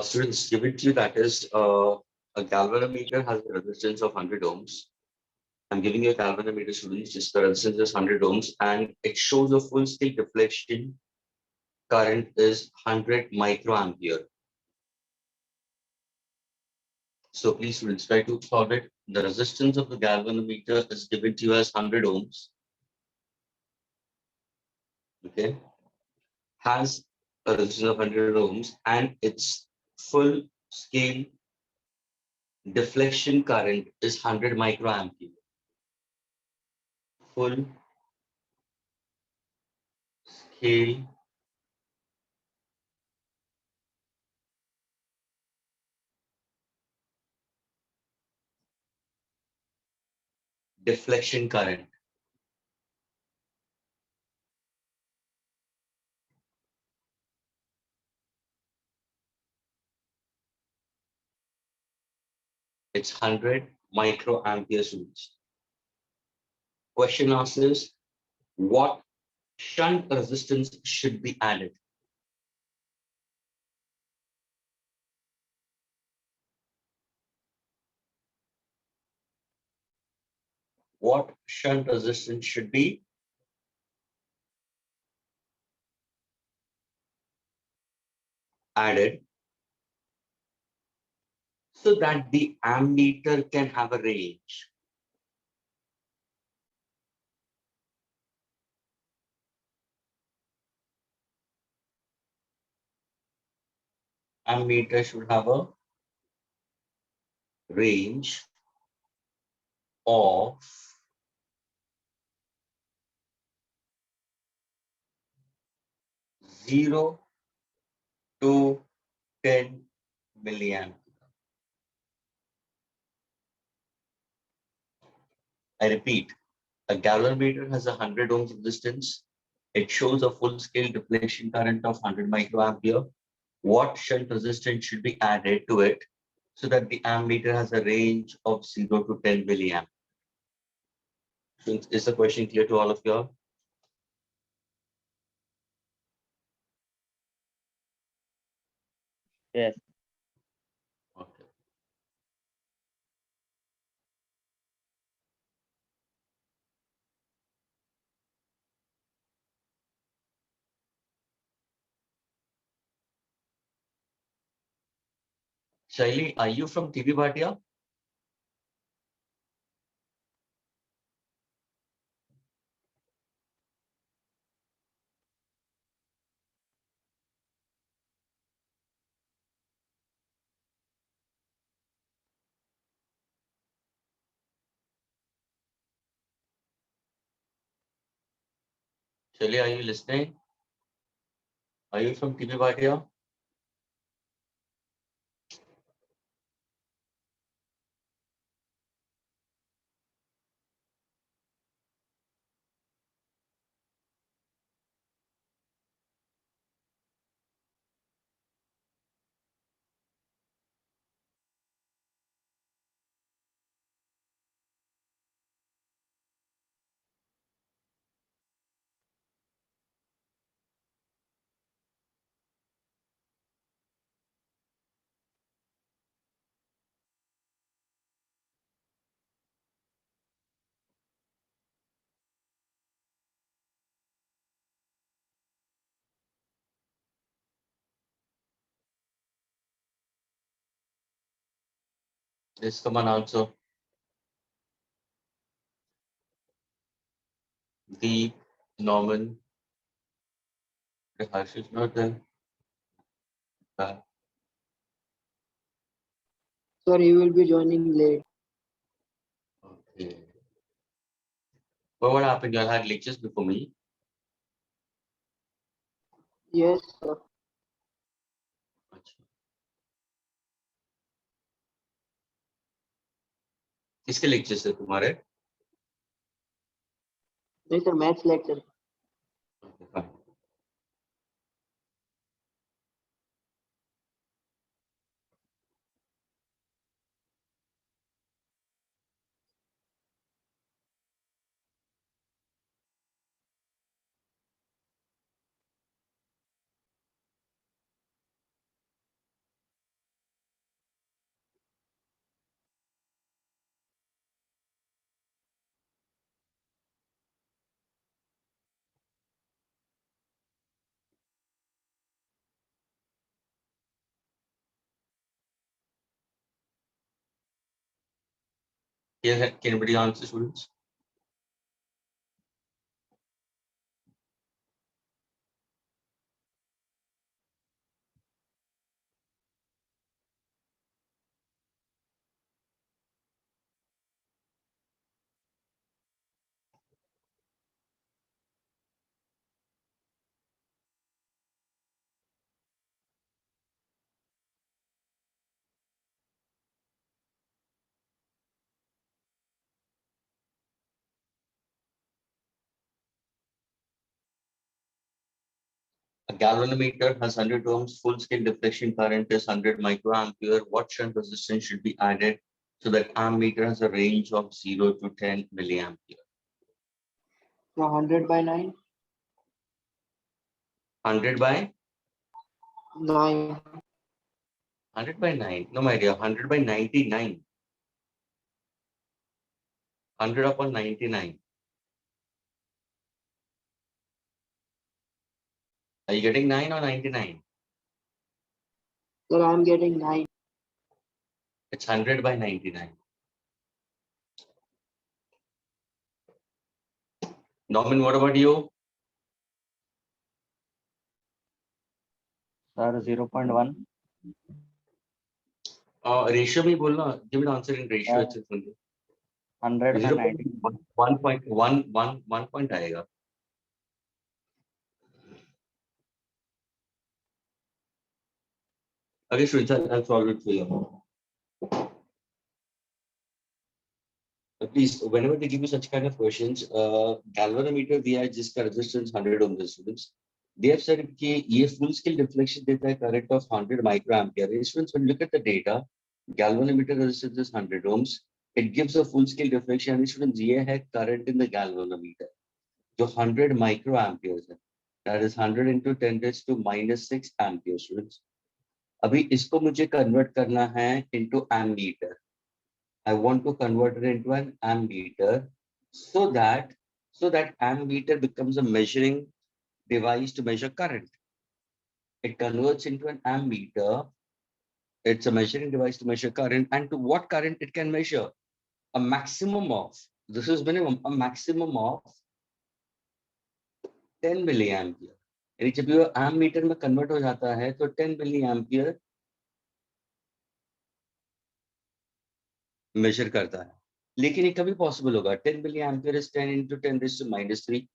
Students, give it to you that is a galvanometer has a resistance of 100 ohms. I'm giving you a galvanometer, students, just the resistance is 100 ohms and it shows a full scale deflection current is 100 microampere. So please students try to solve it. The resistance of the galvanometer is given to you as 100 ohms. Okay, has a resistance of 100 ohms and its full scale deflection current is 100 microampere. Full scale deflection current. It's 100 microampere students. Question asks is, what shunt resistance should be added? What shunt resistance should be added so that the ammeter can have a range? Ammeter should have a range of 0 to 10 milliamp. I repeat, a galvanometer has a 100 ohms resistance. It shows a full-scale deflection current of 100 microampere. What shunt resistance should be added to it so that the ammeter has a range of 0 to 10 milliamp? Is the question clear to all of you? Yes. Okay. Shaili, are you from TV Bhatia? Shaili, are you listening? Are you from TV Bhatia? Yes, come on also. The Norman, the Harsh is not there. Sorry, you will be joining late. Okay. But what happened? You all had lectures before me. Yes, sir. अच्छा. किसके lectures थे तुम्हारे? नहीं sir, maths lecture. Okay, fine. Can anybody answer, students? A galvanometer has 100 ohms, full scale deflection current is 100 microampere. What shunt resistance should be added so that ammeter has a range of 0 to 10 milliampere? So 100 by 9? 100 by 9. 100 by 9. No, my dear, 100 by 99. 100 upon 99. Are you getting 9 or 99? Sir, I'm getting 9. It's 100 by 99. Norman, what about you? Sir, 0.1. Ratio में बोलना. Give me the answer in ratio. Uh, अच्छे से. 100 by 90. 1 point आएगा. Okay, Shweta, I'll solve it for you. Please, whenever they give you such kind of questions, galvanometer दिया है जिसका resistance 100 ohm है, students. They have said कि ये full scale deflection देता है current of 100 microampere. Students, when you look at the data, galvanometer resistance is 100 ohms. It gives a full scale deflection. And students, ये है current in the galvanometer, जो 100 microamperes है. That is 100 into 10 raised to minus 6 ampere, students. अभी इसको मुझे convert करना है into ammeter. I want to convert it into an ammeter so that ammeter becomes a measuring device to measure current. It converts into an ammeter. It's a measuring device to measure current, and to what current it can measure? A maximum of, this is minimum, a maximum of 10 milliampere. यानी जब ये ammeter में convert हो जाता है तो 10 milliampere measure करता है. लेकिन ये कभी possible होगा? 10 milliampere is 10 into 10 raised to minus 3.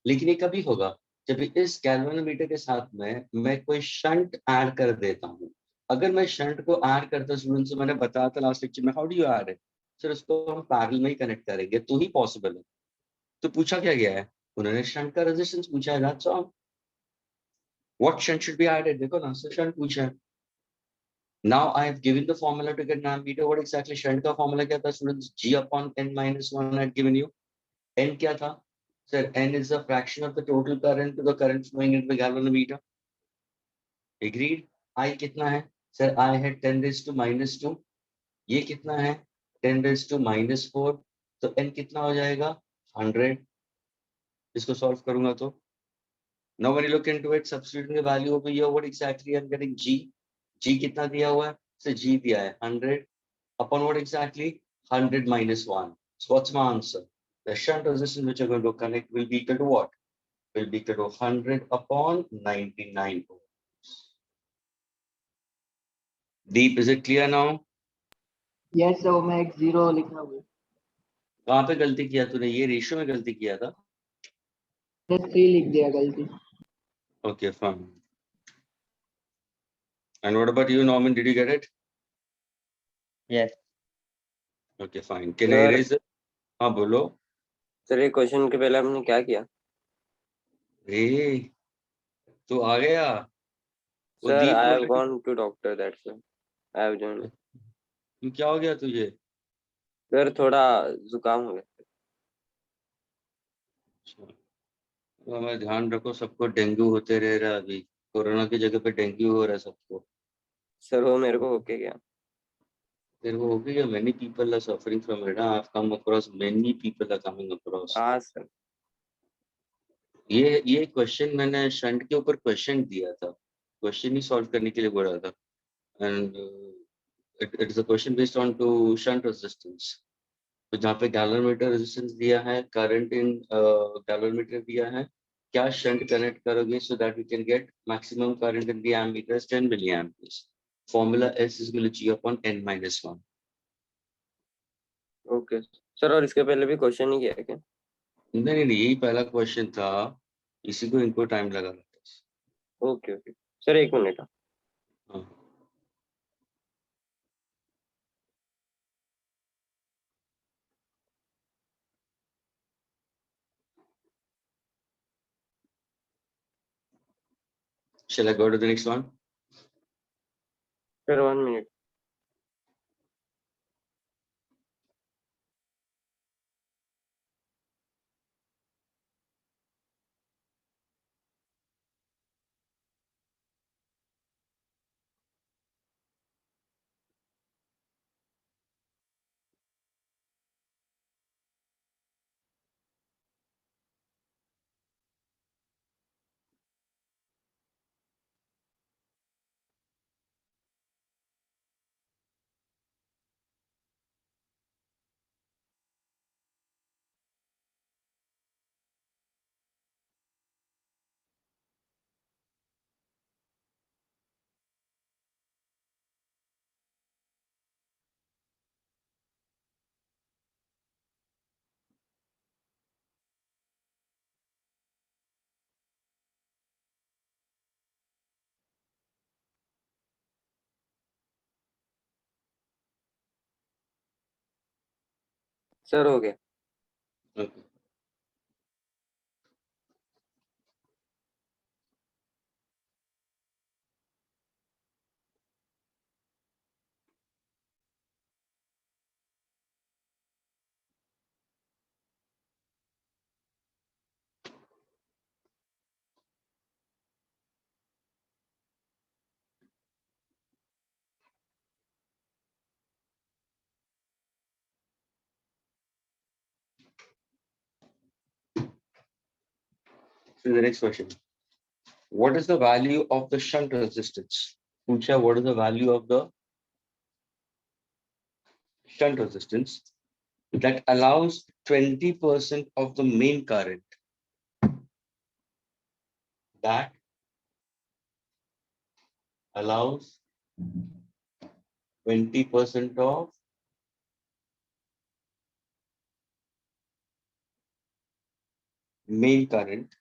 लेकिन ये कभी होगा जब इस गैल्वेनोमीटर के साथ में मैं कोई शंट ऐड कर देता हूं. अगर मैं शंट को ऐड करता स्टूडेंट्स, मैंने बताया था लास्ट लेक्चर में, how do you add it? Sir उसको हम पैरेलल में ही कनेक्ट करेंगे तो ही पॉसिबल है. तो पूछा क्या गया है, उन्होंने शंट का रेजिस्टेंस पूछा है. That's all. What shunt should be added, देखो ना सर, शंट पूछा है. Now I have given the formula to get an ammeter. What exactly shunt का फार्मूला क्या था students? G upon n minus 1 I had given you. n क्या था sir? N is a fraction of the total current to the current flowing into the galvanometer. Agreed. I कितना है sir? I had 10 raised to minus 2. ये कितना है? 10 raised to minus 4. तो n कितना हो जाएगा? 100. इसको solve करूंगा तो now when you look into it, substituting the value over here, what exactly I'm getting? G कितना दिया हुआ है? So G दिया है 100 upon what exactly? 100 minus 1. So what's my answer? The shunt resistance which I'm going to connect will be equal to what? Will be equal to 100 upon 99 ohms. Deep, is it clear now? Yes, sir, मैं एक 0 लिखा हुआ. कहाँ पे गलती किया तूने? ये रेशियो में गलती किया था. 3 लिख दिया गलती. Okay, fine. And what about you, Norman? Did you get it? Yes. Okay, fine. Can I erase it? हाँ बोलो. सर ये क्वेश्चन के पहले हमने क्या किया? तू आ गया? Sir I have gone to doctor, that's why I have joined. क्यों, क्या हो गया तुझे? सर थोड़ा जुकाम हो गया. तो हमें ध्यान रखो, सबको डेंगू होते रह रहा है. अभी कोरोना की जगह पे डेंगू हो रहा है सबको. सर वो मेरे को होके गया. तेरे को हो गया? Many people are suffering from it. I've come across, many people are coming across. हाँ सर. ये क्वेश्चन मैंने शंट के ऊपर क्वेश्चन दिया था, क्वेश्चन ही सॉल्व करने के लिए बोला था. And it is a question based on to shunt resistance. तो जहाँ पे गैलोमीटर रेजिस्टेंस दिया है, करंट इन गैलोमीटर दिया है, क्या शंट कनेक्ट करोगे so that we can get maximum current in the ammeter is 10 milliamperes. Formula S is equal to G upon n minus 1. Okay sir, और इसके पहले भी क्वेश्चन ही किया है क्या? नहीं, यही पहला क्वेश्चन था, इसी को इनको टाइम लगा था. ओके ओके सर, एक मिनट. हाँ. Shall I go to the next one? Sir 1 minute. Sir हो गया. Okay. So the next question. What is the value of the shunt resistance? Pucha, what is the value of the shunt resistance that allows 20% of the main current that allows 20% of main current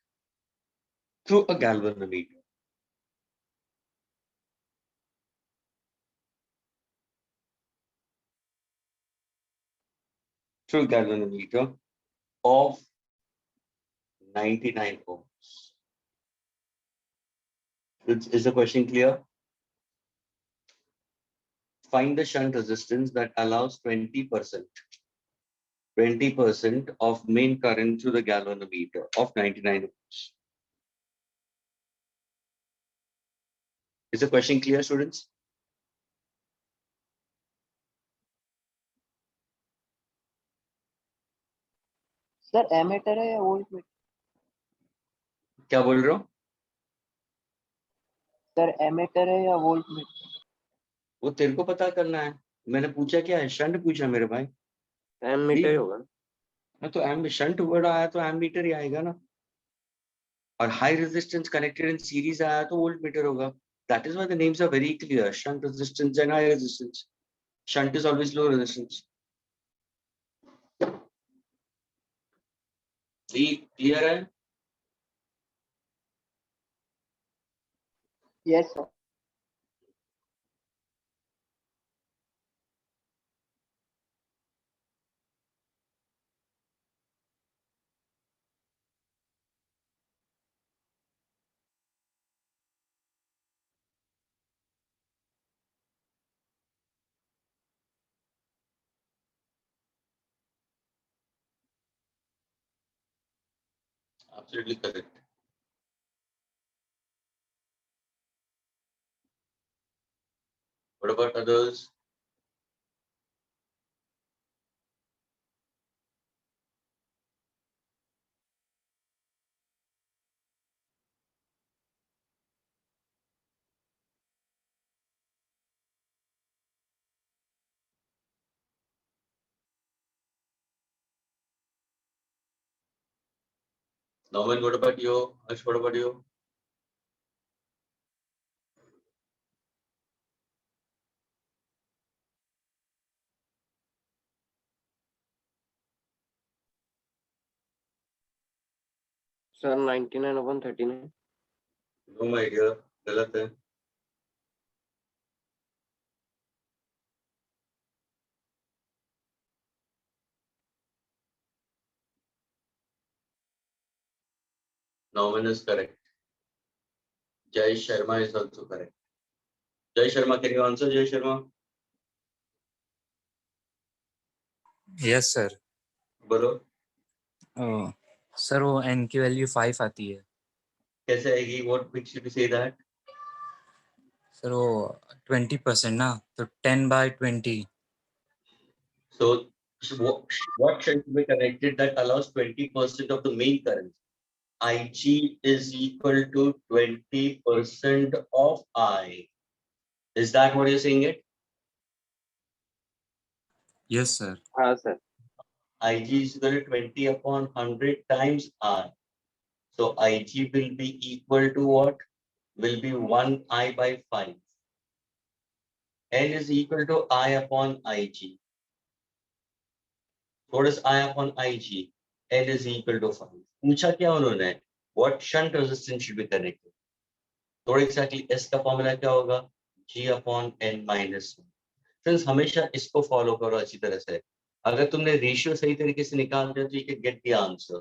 through a galvanometer. Through galvanometer of 99 ohms. Is the question clear? Find the shunt resistance that allows 20% of main current through the galvanometer of 99 ohms. Is the question clear, students? Sir ammeter है या volt meter? क्या बोल रहे हो? Sir ammeter है या volt meter? वो तेरे को पता करना है. मैंने पूछा क्या है? शंट पूछा मेरे भाई. एमीटर ही होगा. हाँ, तो एम शंट वर्ड आया तो एमीटर ही आएगा ना. और high resistance connected in series आया तो वोल्ट मीटर होगा. That is why the names are very clear. Shunt resistance and high resistance. Shunt is always low resistance. Clear है? Yes sir. Absolutely correct. What about others? Norman, what about you? Ash, what about you? Sir, 99 upon 39. No, my dear, गलत है. Norman is correct. Jai Sharma is also correct. Jai Sharma, can you answer, Jai Sharma? Yes sir. बोलो. Sir वो n की value 5 आती है. कैसे आएगी? What makes you to say that? Sir वो 20% ना, तो 10/20. So what should be connected that allows 20% of the main current? IG is equal to 20% of I. Is that what you're saying it? Yes sir. हाँ sir. IG is equal to 20 upon 100 times I. So IG will be equal to what? Will be 1I by 5. N is equal to I upon IG. What is I upon IG? N is equal to 5. पूछा क्या उन्होंने? What shunt resistance should be connected? तो exactly S का formula क्या होगा? G upon N minus 1. Friends, हमेशा इसको follow करो अच्छी तरह से. अगर तुमने रेशियो सही तरीके से निकाल दिया तो you can get the answer.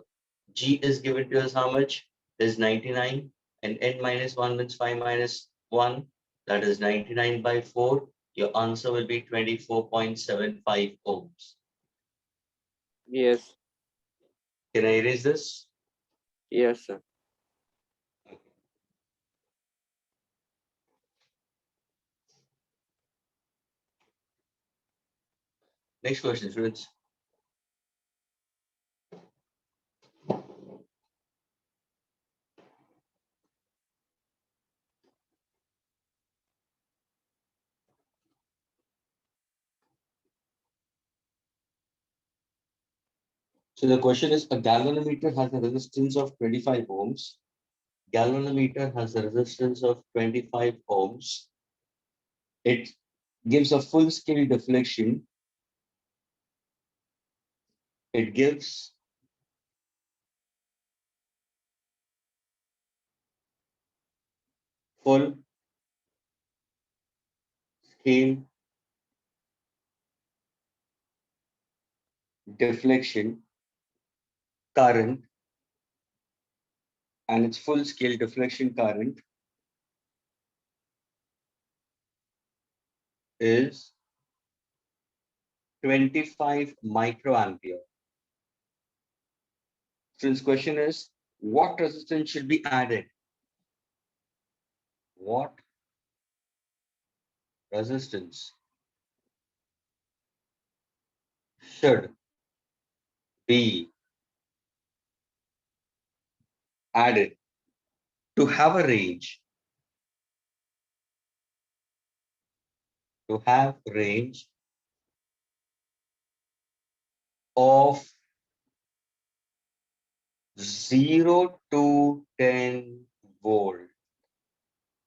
G is given to us how much? Is 99 and N minus 1 means 5 minus 1. That is 99 by 4. Your answer will be 24.75 ohms. Yes. Can I erase this? Yes sir. Next question, students. So the question is, a galvanometer has a resistance of 25 ohms. Galvanometer has a resistance of 25 ohms. It gives a full scale deflection. It gives full scale deflection current, and its full scale deflection current is 25 microampere. So this question is, what resistance should be added? What resistance should be added to have a range of 0 to 10 volt?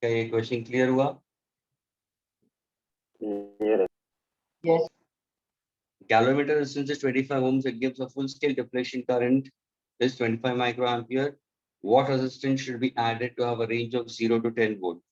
क्या ये question clear हुआ? Yes. Galvanometer resistance is 25 ohms. It gives a full scale deflection current is 25 microampere. What resistance should be added to have a range of 0 to 10 volt?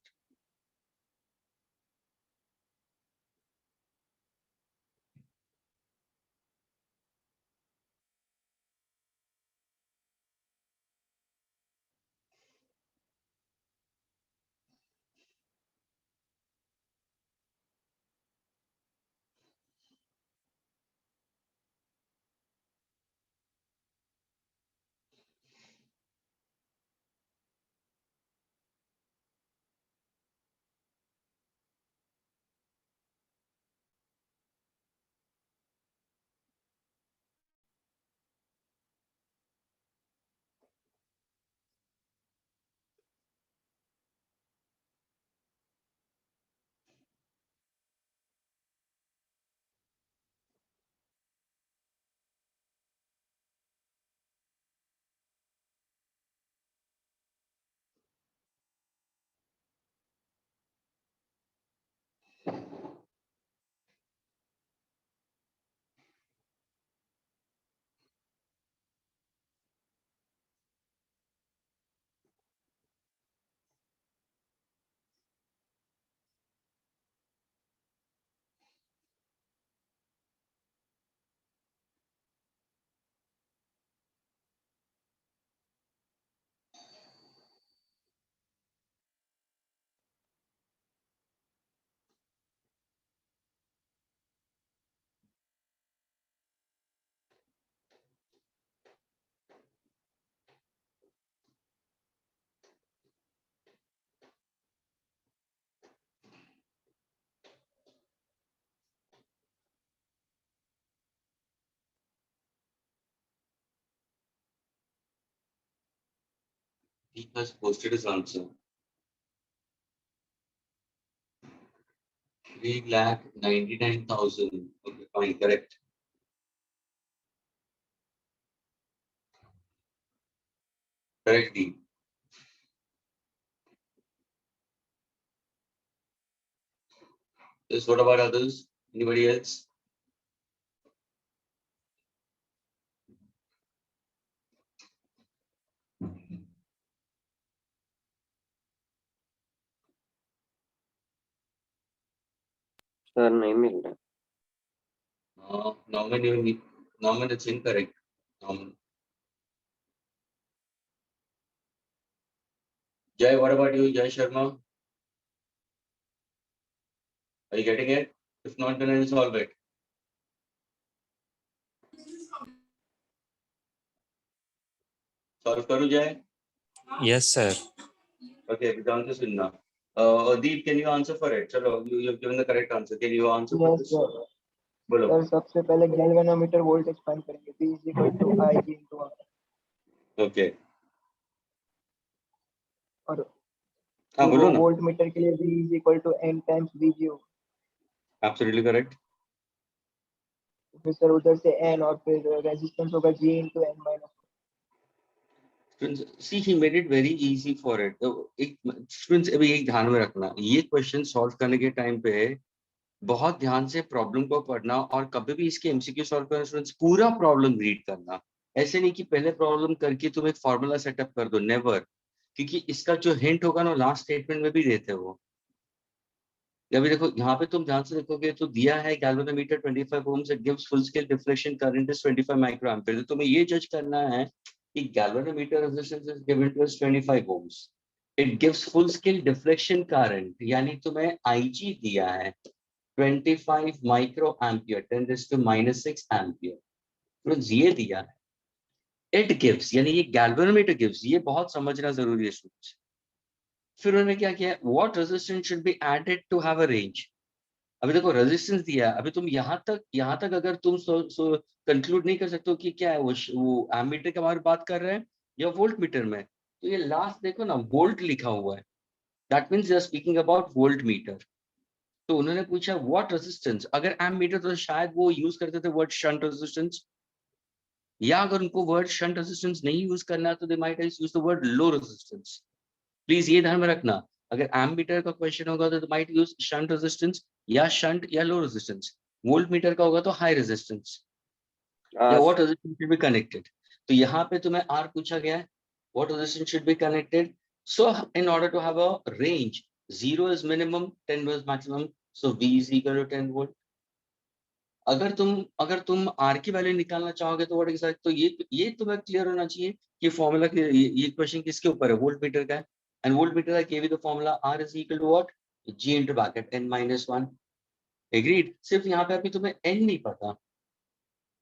He has posted his answer. 3,99,000. Okay, fine, correct. Correct, D. Yes, what about others? Anybody else? Sir नहीं मिल रहा. Norman, it's incorrect. Norman. Jay, what about you, Jay Sharma? Are you getting it? If not, then I'll solve it. Solve करूं Jay? Yes, sir. Okay, Vedanta Sinha. Deep, can you answer for it? Chalo, you have given the correct answer. Can you answer for Yes, this? sir. बोलो. Sir सबसे पहले galvanometer voltage find करेंगे V is equal to IG into R Okay. और हाँ बोलो ना. Volt meter के लिए V is equal to N times VGO. Absolutely correct. फिर सर उधर से N और फिर रेजिस्टेंस होगा G into N minus. Students, see, he made it very easy for it. तो एक students अभी एक ध्यान में रखना, ये क्वेश्चन सॉल्व करने के टाइम पे बहुत ध्यान से प्रॉब्लम को पढ़ना और कभी भी इसके एमसीक्यू सॉल्व करना स्टूडेंट्स पूरा प्रॉब्लम रीड करना. ऐसे नहीं कि पहले प्रॉब्लम करके तुम एक फॉर्मूला सेटअप कर दो, नेवर. क्योंकि इसका जो हिंट होगा ना लास्ट स्टेटमेंट में भी देते हो. अभी देखो यहाँ पे तुम ध्यान से देखोगे तो दिया है galvanometer 25 ohms, it gives full scale deflection current is 25 microampere. तो तुम्हें ये जज करना है कि galvanometer resistance is given to us 25 ohms. It gives full scale deflection current, यानी तुम्हें IG दिया है 25 microampere 10⁻⁻6 ampere. तो ये दिया है. It gives यानी ये गैल्वेनोमीटर गिव्स, ये बहुत समझना जरूरी है स्टूडेंट्स. फिर उन्होंने क्या किया, what resistance should be added to have a range. अभी देखो रेजिस्टेंस दिया है, अभी तुम यहाँ तक अगर तुम कंक्लूड नहीं कर सकते हो कि क्या है वो एमीटर के बारे में बात कर रहे हैं या वोल्ट मीटर में, तो ये लास्ट देखो ना वोल्ट लिखा हुआ है, that means they are speaking about voltmeter. तो उन्होंने पूछा व्हाट रेजिस्टेंस, अगर एमीटर तो शायद वो यूज करते थे वर्ड शंट रेजिस्टेंस, या अगर उनको वर्ड शंट रेजिस्टेंस नहीं यूज करना तो they might use the word low resistance. Please ये ध्यान में रखना, अगर एमीटर का क्वेश्चन होगा तो माइट यूज शंट रेजिस्टेंस या शंट या लो रेजिस्टेंस. वोल्ट मीटर का होगा तो हाई रेजिस्टेंस या what resistance should be connected. तो यहाँ पे तुम्हें आर पूछा गया है, what resistance should be connected. So in order to have a range, 0 is minimum, 10 is maximum, so V is equal to 10 volt. अगर तुम आर की वैल्यू निकालना चाहोगे तो व्हाट एग्जैक्ट, तो ये तुम्हें क्लियर होना चाहिए कि फॉर्मूला ये क्वेश्चन किसके ऊपर है, वोल्ट मीटर का है. And voltmeter का KV का formula R is equal to what? G into bracket N-1. Agreed? सिर्फ यहाँ पे अभी तुम्हें N नहीं पता,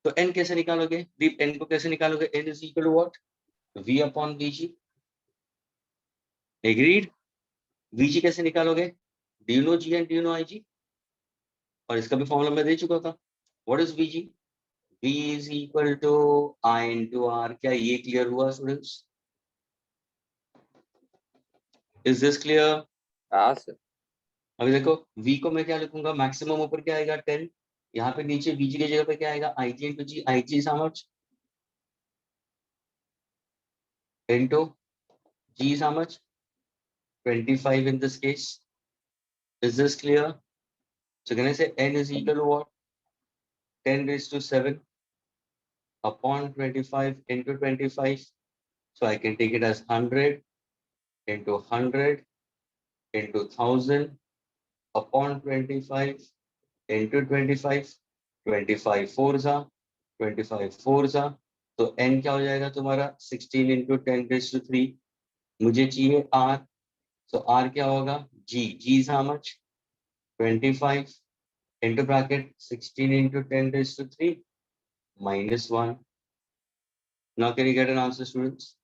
तो N कैसे निकालोगे? दीप N को कैसे निकालोगे? N is equal to what? V upon VG. Agreed? VG कैसे निकालोगे? Do you know G and do you know IG? और इसका भी फॉर्मूला मैं दे चुका था. What is VG? V is equal to I into R. क्या ये क्लियर हुआ स्टूडेंट्स? Is this clear? हाँ सर. अभी देखो V को मैं क्या लिखूंगा, मैक्सिमम ऊपर क्या आएगा 10, यहाँ पे नीचे VG की जगह पे क्या आएगा IG into G. IG is how much? Into G is how much? 25 in this case. Is this clear? So can I say N is equal to what? 10 raised to 7 upon 25 into 25. So I can take it as 100 into 100 into 1000 upon 25 into 25. 25 fours are 25 fours are, तो n क्या हो जाएगा तुम्हारा 16 into 10 raised to 3. मुझे चाहिए r, so r क्या होगा, g is how much? 25 into bracket 16 into 10 raised to 3 minus 1. Now can you get an answer, students?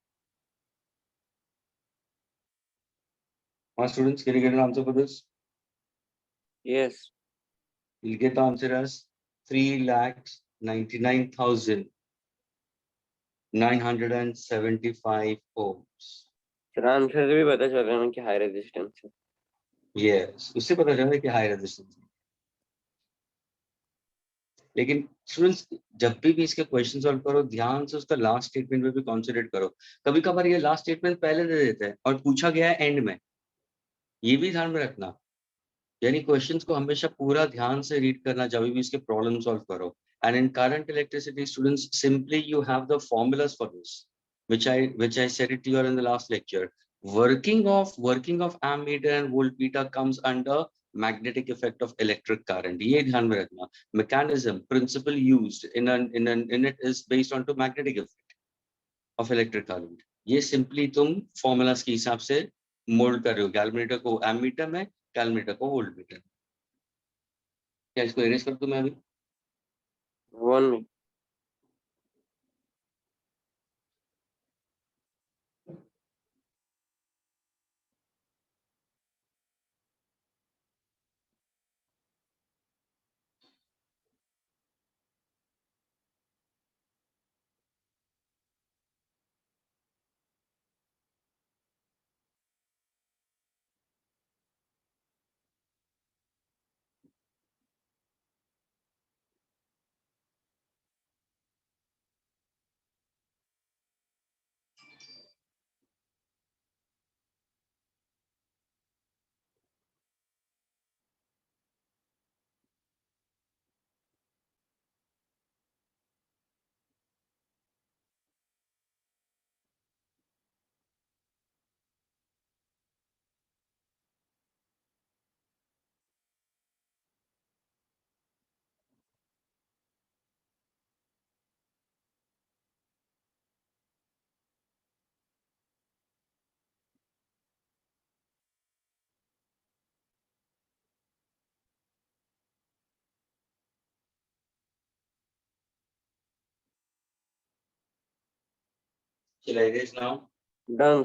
Students, can you get an answer for this? Yes. You'll get the answer as 3,99,975 ohms. Sir answer से भी पता चल रहा है ना कि high resistance है। Yes, उससे पता चल रहा है कि हाई रेजिस्टेंस। लेकिन स्टूडेंट्स जब भी इसके क्वेश्चन सॉल्व करो, ध्यान से उसका लास्ट स्टेटमेंट में भी कॉन्सेंट्रेट करो। कभी कभार ये लास्ट स्टेटमेंट पहले दे देते हैं और पूछा गया है एंड में, ये भी ध्यान में रखना। यानी क्वेश्चंस को हमेशा पूरा ध्यान से रीड करना जब भी इसके प्रॉब्लम सॉल्व करो। And in current electricity students, simply you have the formulas for this, which I said it to you in the last lecture. Working of ammeter and voltmeter comes under magnetic effect of electric current. ये ध्यान में रखना। Mechanism, principle used in it is based on to magnetic effect of electric current. ये simply तुम formulas के हिसाब से mould कर रहे हो, गैल्वेमीटर को एमीटर में, कैलमीटर को वोल्टमीटर। क्या इसको इरेज कर दूं मैं अभी? 1 में। Shall I erase now? Done.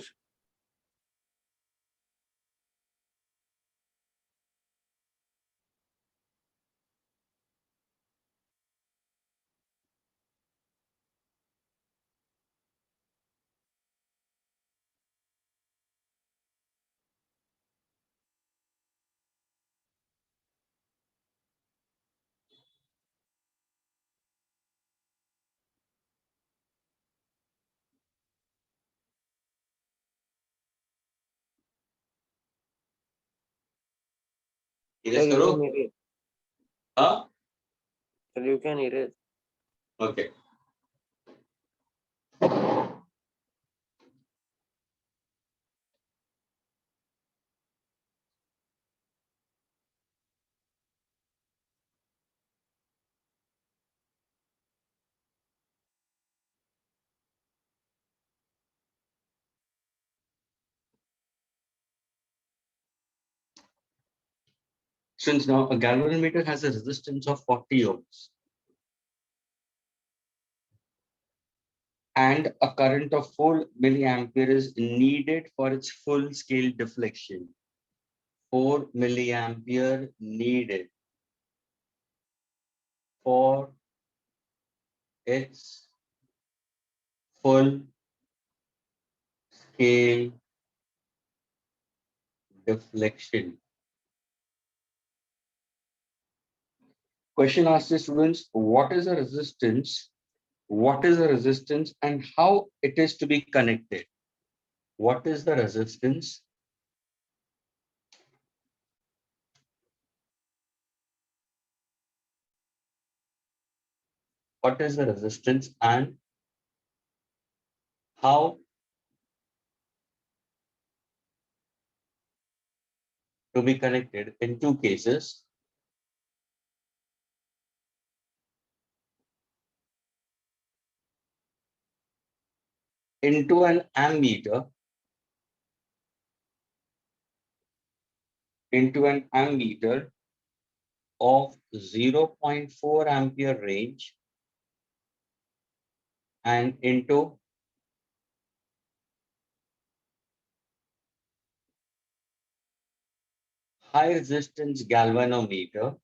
Erase करो। हाँ, sir you can erase. Okay. Since now a galvanometer has a resistance of 40 ohms and a current of 4 milliampere is needed for its full scale deflection. 4 milliampere needed for its full scale deflection. Question asked the students, what is the resistance? What is the resistance and how it is to be connected? What is the resistance? What is the resistance and how to be connected in two cases? Into an ammeter, of 0.4 ampere range and into high resistance galvanometer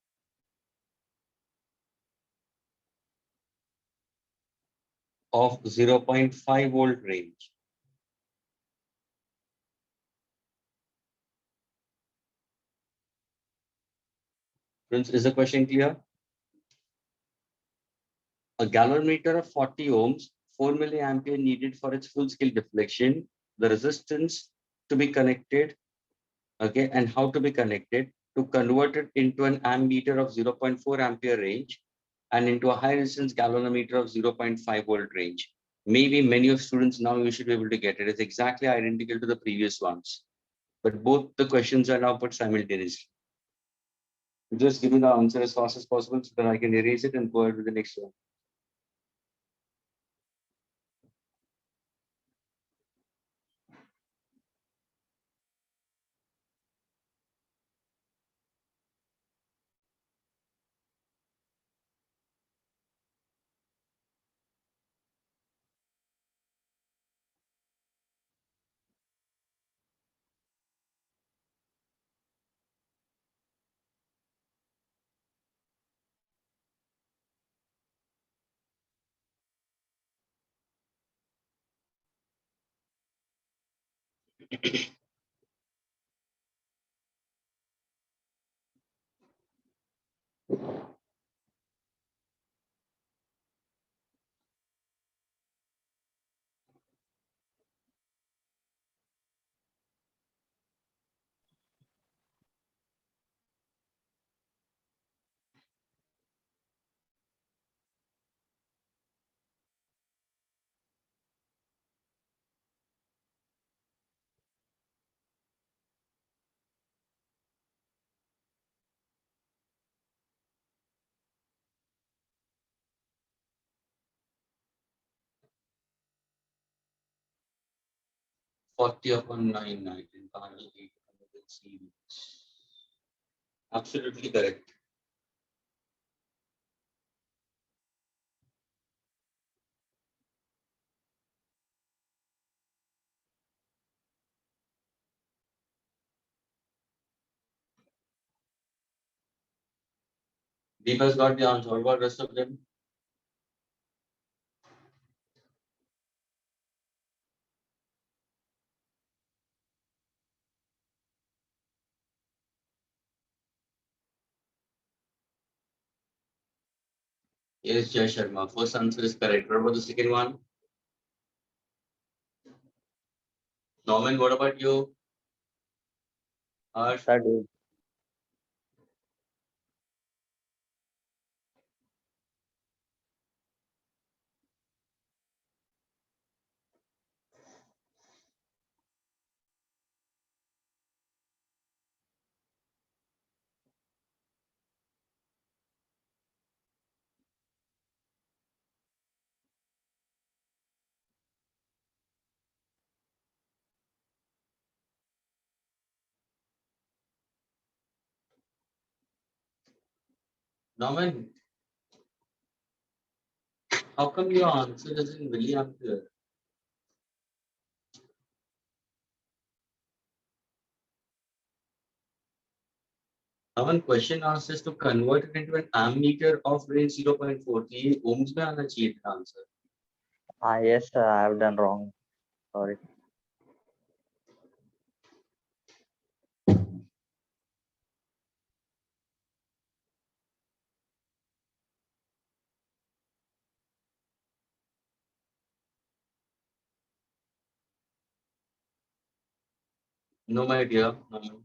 of 0.5 volt range. Friends, is the question clear? A galvanometer of 40 ohms, 4 milliampere needed for its full scale deflection. The resistance to be connected, okay, and how to be connected to convert it into an ammeter of 0.4 ampere range and into a high resistance galvanometer of 0.5 volt range. Maybe many of students now you should be able to get it. It's exactly identical to the previous ones, but both the questions are now put simultaneously. Just give me the answer as fast as possible so that I can erase it and go ahead with the next one. Forty upon 9 in panel 800 series. Absolutely correct. Deepa's got the answer. What about rest of them? Yes, Jay Sharma. First answer is correct. What about the second one? Norman, what about you? Harsh? Sir, D. Norman, how come your answer isn't really unclear? Norman, question asks us to convert it into an ammeter of range 0.4. तो ये ohms में आना चाहिए था answer. Yes, sir, I have done wrong. Sorry. No, my dear. Norman.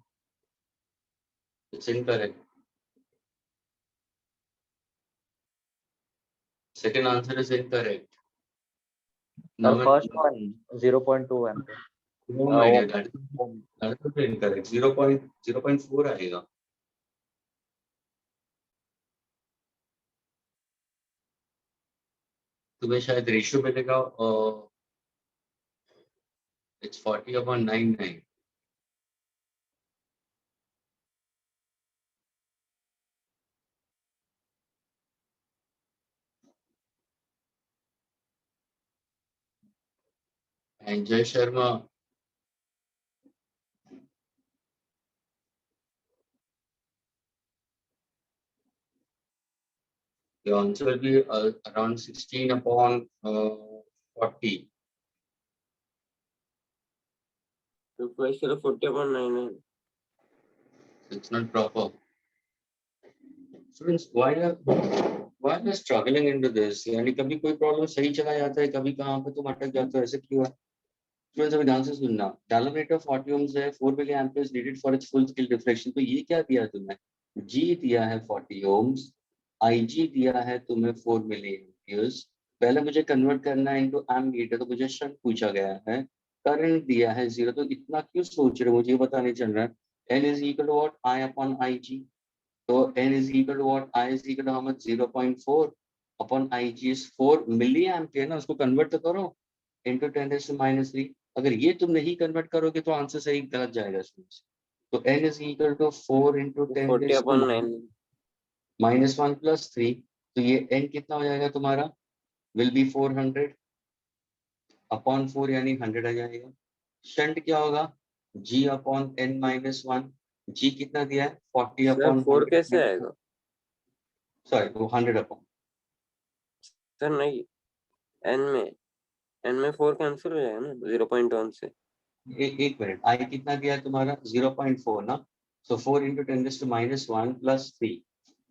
It's incorrect. Second answer is incorrect. Sir, Norman, first one, 0.2 ampere. no, my dear. Ohm. That is also incorrect. 0.4 आएगा. तुम्हें शायद ratio मिलेगा. It's 40 upon 99. And Jay Sharma, the answer will be around 16 upon 40. The question of 40 upon 99. It's not proper. Students, why are you struggling into this? यानी कभी कोई problem सही चला जाता है, कभी कहाँ पे तुम अटक जाते हो, ऐसे क्यों है? स्टूडेंट्स अभी ध्यान से सुनना, गैलोमीटर 40 ohms है, 4 milli amperes needed for its full scale deflection. तो ये क्या दिया है तुम्हें? G दिया है 40 ohms, IG दिया है तुम्हें 4 मिली एम्पियर्स। पहले मुझे कन्वर्ट करना है इनटू एम्पीयर, तो मुझे शंट पूछा गया है, करंट दिया है 0। तो इतना क्यों सोच रहे हो, मुझे पता नहीं चल रहा है। N is equal to what? I upon IG. तो N is equal to what? I is equal to how much? 0.4 upon IG is 4 milliampere ना, उसको कन्वर्ट तो करो into 10⁻³ अगर ये तुम नहीं कन्वर्ट करोगे तो आंसर सही गलत जाएगा स्टूडेंट्स। तो n is equal to 4 into 40 upon 9. -1 plus 3, तो ये n कितना हो जाएगा तुम्हारा? will be 400 upon 4 यानी 100 आ जाएगा। शंट क्या होगा? g upon n-1, g कितना दिया है? 40 सर upon 4 100, कैसे आएगा? सॉरी वो 100 upon, सर नहीं, n में 4 कैंसिल हो जाएगा ना 0.1 से। एक मिनट, i कितना दिया है तुम्हारा? 0.4 ना, so 4 into 10⁻⁻1 plus 3,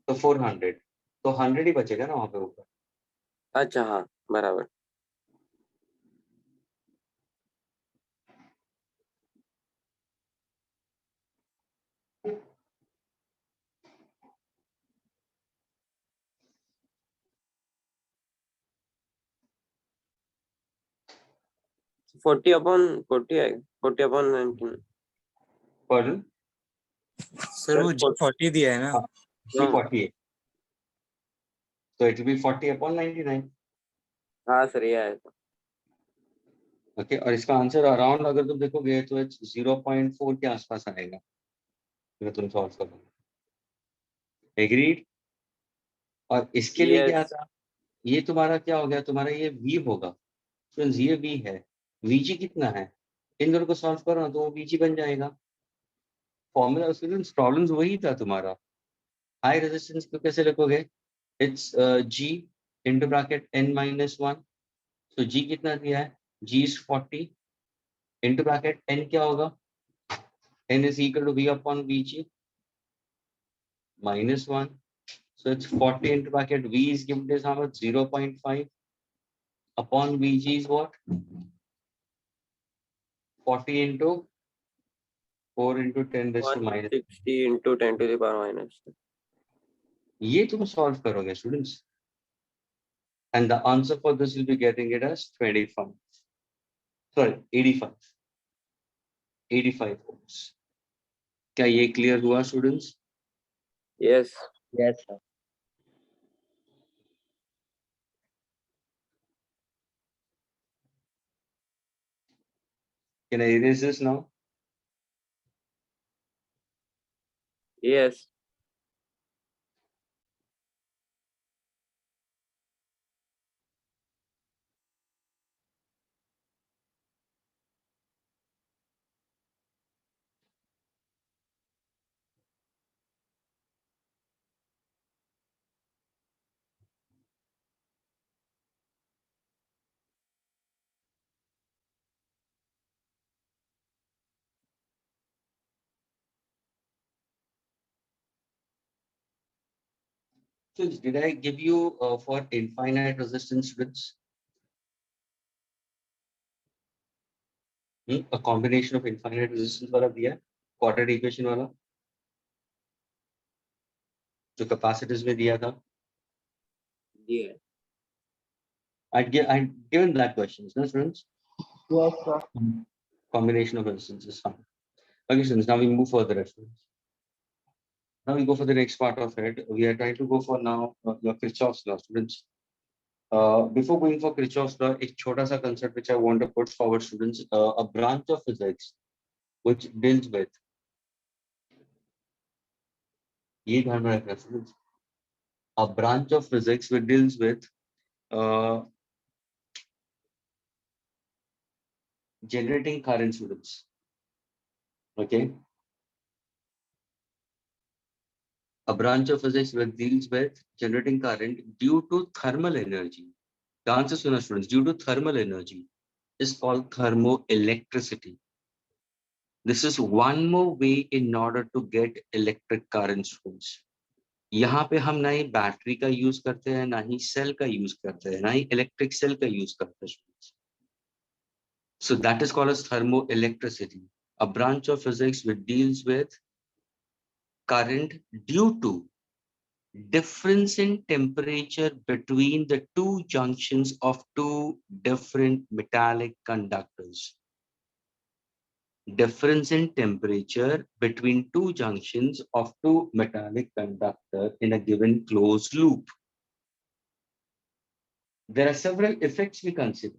तो 400, तो 100 ही बचेगा ना वहां पे ऊपर। अच्छा हाँ बराबर। फोर्टी अपॉन 40 आएगा, 40 अपॉन 19। Pardon? सर वो G40 दिया है ना। हाँ, G40 है, तो it will be 40 upon 99। हाँ सर ये आएगा। ओके, और इसका आंसर अराउंड अगर तुम देखोगे तो 0.4 के आसपास आएगा अगर तुम सॉल्व करोगे। एग्रीड? और इसके लिए क्या यस। था? ये तुम्हारा क्या हो गया? तुम्हारा ये v होगा। फ्रेंड्स ये v है, vg कितना है? इन दोनों को सॉल्व करो ना तो वो vg बन जाएगा। फॉर्मूला स्टूडेंट्स प्रॉब्लम्स वही था तुम्हारा। हाई रेजिस्टेंस को कैसे लिखोगे? It's g into bracket n-1, तो g कितना दिया है? g is 40 into bracket n क्या होगा? n is equal to v upon vg -1, so it's 40 into bracket v is given as how much? 0.5 upon vg is what? 40 into 4 into 10⁻⁻। 160 into 10 to the power minus। ये तुम solve करोगे students, and the answer for this will be getting it as 25, sorry 85 ohms। क्या ये clear हुआ students? Yes. Yes, sir. Can I erase this now? Yes. So did I give you for infinite resistance students? A combination of infinite resistance वाला दिया है, quadratic equation वाला जो capacitors में दिया था। ये I'd given that questions, no students? Yes, sir. Combination of resistance is fine. Okay, students, now we move further. Now we go for the next part of it. We are trying to go for now your Kirchhoff's law, students. Before going for Kirchhoff's law, एक छोटा सा concept which I want to put forward, students. A branch of physics which deals with, ये ध्यान में रखना students. A branch of physics which deals with generating current, students. Okay. A branch of physics which deals with generating current due to thermal energy. The answer, students, due to thermal energy is called thermoelectricity. This is one more way in order to get electric current, students. यहाँ पे हम ना ही battery का use करते हैं, ना ही cell का use करते हैं, ना ही इलेक्ट्रिक सेल का यूज करते हैं. So that is called as thermoelectricity, a branch of physics which deals with current due to difference in temperature between the two junctions of two different metallic conductors. Difference in temperature between two junctions of two metallic conductors in a given closed loop. There are several effects we consider.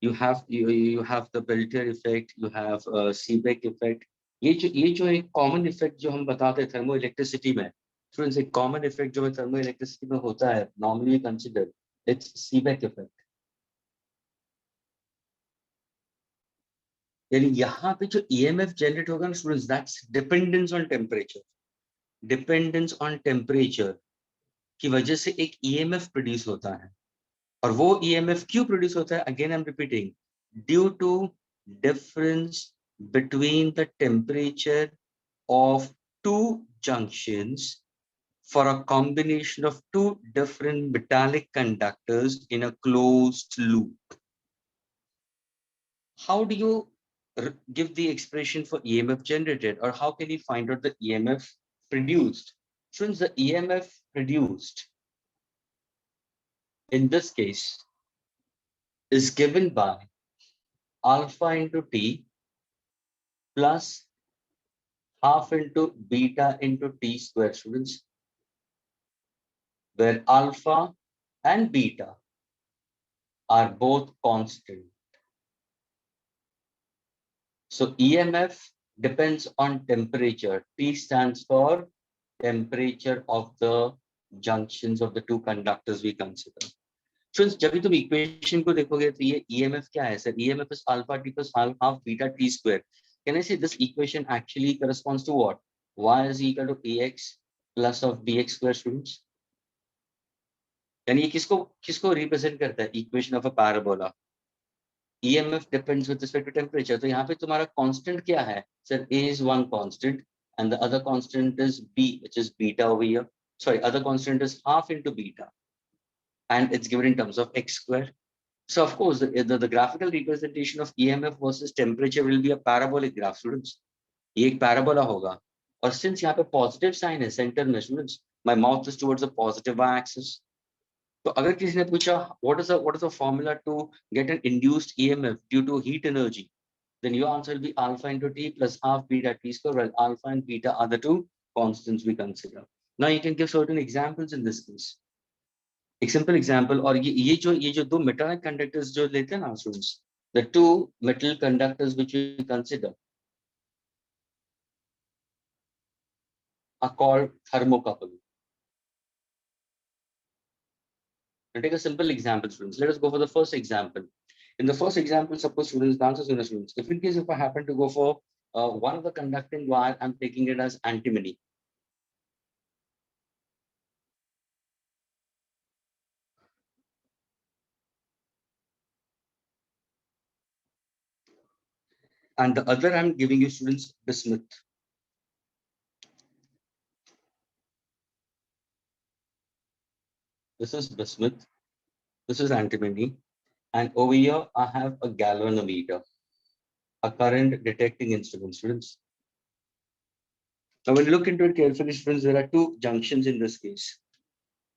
You have the Peltier effect, you have Seebeck effect. ये जो एक common effect जो हम बताते हैं thermo electricity में, students, एक common effect जो थर्मो इलेक्ट्रिसिटी में होता है, normally consider it's Seebeck effect. यानी यहाँ पे जो ईएमएफ जनरेट होगा ना students, that's dependence on temperature. Dependence on temperature की वजह से एक ईएमएफ प्रोड्यूस होता है. और वो ईएमएफ क्यों प्रोड्यूस होता है? Again I am repeating, due to difference between the temperature of two junctions for a combination of two different metallic conductors in a closed loop. How do you give the expression for EMF generated, or how can you find out the EMF produced? Since the EMF produced in this case is given by alpha into T plus half into beta into T square, students, where alpha and beta are both constant. So EMF depends on temperature. T stands for temperature of the junctions of the two conductors we consider. Friends, जब भी तुम equation को देखोगे तो ये EMF क्या है sir? EMF is alpha T plus half beta T square. Can I say this equation actually corresponds to what? Y is equal to AX plus of BX square, students. यानी ये किसको represent करता है? Equation of a parabola. EMF depends with respect to temperature. तो यहाँ पे तुम्हारा constant क्या है? Sir, A is one constant and the other constant is B, which is beta over here. Sorry, other constant is half into beta. And it's given in terms of X square. So of course, the graphical representation of EMF versus temperature will be a parabolic graph, students. ये एक parabola होगा. और since यहाँ पे positive sign है center में, students, my mouth is towards the positive y-axis. तो अगर किसी ने पूछा what is the formula to get an induced EMF due to heat energy, then your answer will be alpha into T plus half beta T square, while alpha and beta are the two constants we consider. Now you can give certain examples in this case. एक simple example, और ये जो दो metallic conductors जो लेते हैं ना students, the two metal conductors which we consider are called thermocouple. Now take a simple example, students. Let us go for the first example. In the first example, suppose students, the answer is students. If in case if I happen to go for one of the conducting wire, I'm taking it as antimony. And the other I'm giving you students bismuth. This is bismuth. This is antimony. And over here, I have a galvanometer, a current detecting instrument, students. Now, when you look into it carefully, students, there are two junctions in this case.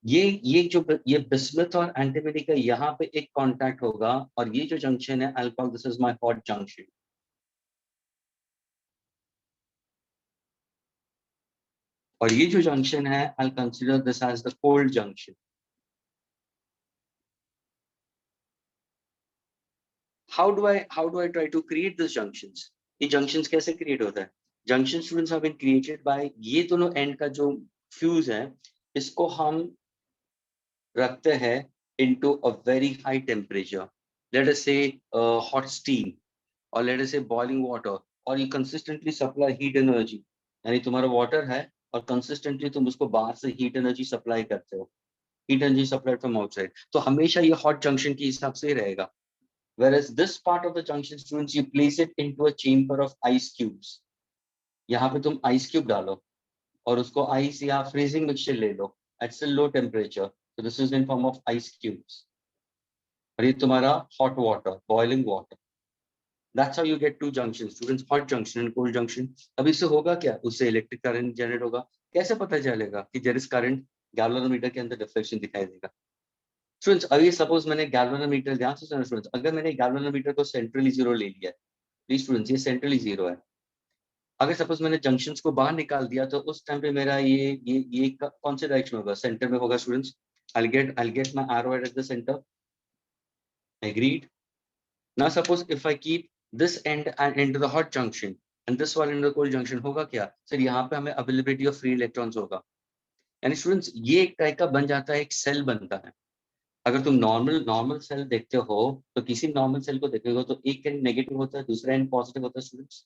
ये bismuth और antimony का यहाँ पे एक contact होगा, और ये जो junction है, I'll call this is my hot junction. और ये जो junction है, I'll consider this as the cold junction. How do I try to create these junctions? ये junctions कैसे create होता है? Junction, students, have been created by ये दोनों end का जो fuse है, इसको हम रखते हैं into a very high temperature. Let us say hot steam, or let us say boiling water, or you consistently supply heat energy. यानी तुम्हारा water है और consistently तुम उसको बाहर से heat energy supply करते हो. Heat energy supplied from outside. तो हमेशा ये hot junction के हिसाब से रहेगा. Whereas this part of the junction, students, you place it into a chamber of ice cubes. यहाँ पे तुम ice cube डालो और उसको आइस या फ्रीजिंग मिक्सचर ले लो at still low temperature, so this is in form of ice cubes, और ये तुम्हारा hot water, boiling water. That's how you get two junctions, students, hot junction and cold junction. अब इससे होगा क्या, उससे इलेक्ट्रिक करंट जनरेट होगा. कैसे पता चलेगा कि there is current? गैल्वेनोमीटर के अंदर डिफ्लेक्शन दिखाई देगा. स्टूडेंट्स, अभी सपोज मैंने गैल्वेनोमीटर, ध्यान से सुनो स्टूडेंट्स, अगर मैंने गैल्वेनोमीटर को सेंट्रली जीरो ले लिया है, प्लीज स्टूडेंट्स ये सेंट्रली जीरो है. अगर सपोज मैंने जंक्शंस को बाहर निकाल दिया तो उस टाइम पे मेरा ये कौन से डायरेक्शन होगा, सेंटर में होगा students. I'll get my arrow at the center. Agreed. Now suppose if I keep this end and into the hot junction and this one into the cold junction, होगा क्या सर, यहाँ पे हमें availability of free electrons होगा. यानी students ये एक type का बन जाता है, एक सेल बनता है. अगर तुम नॉर्मल सेल देखते हो तो किसी नॉर्मल सेल को देखोगे तो एक एंड नेगेटिव होता है, दूसरा एंड पॉजिटिव होता है students.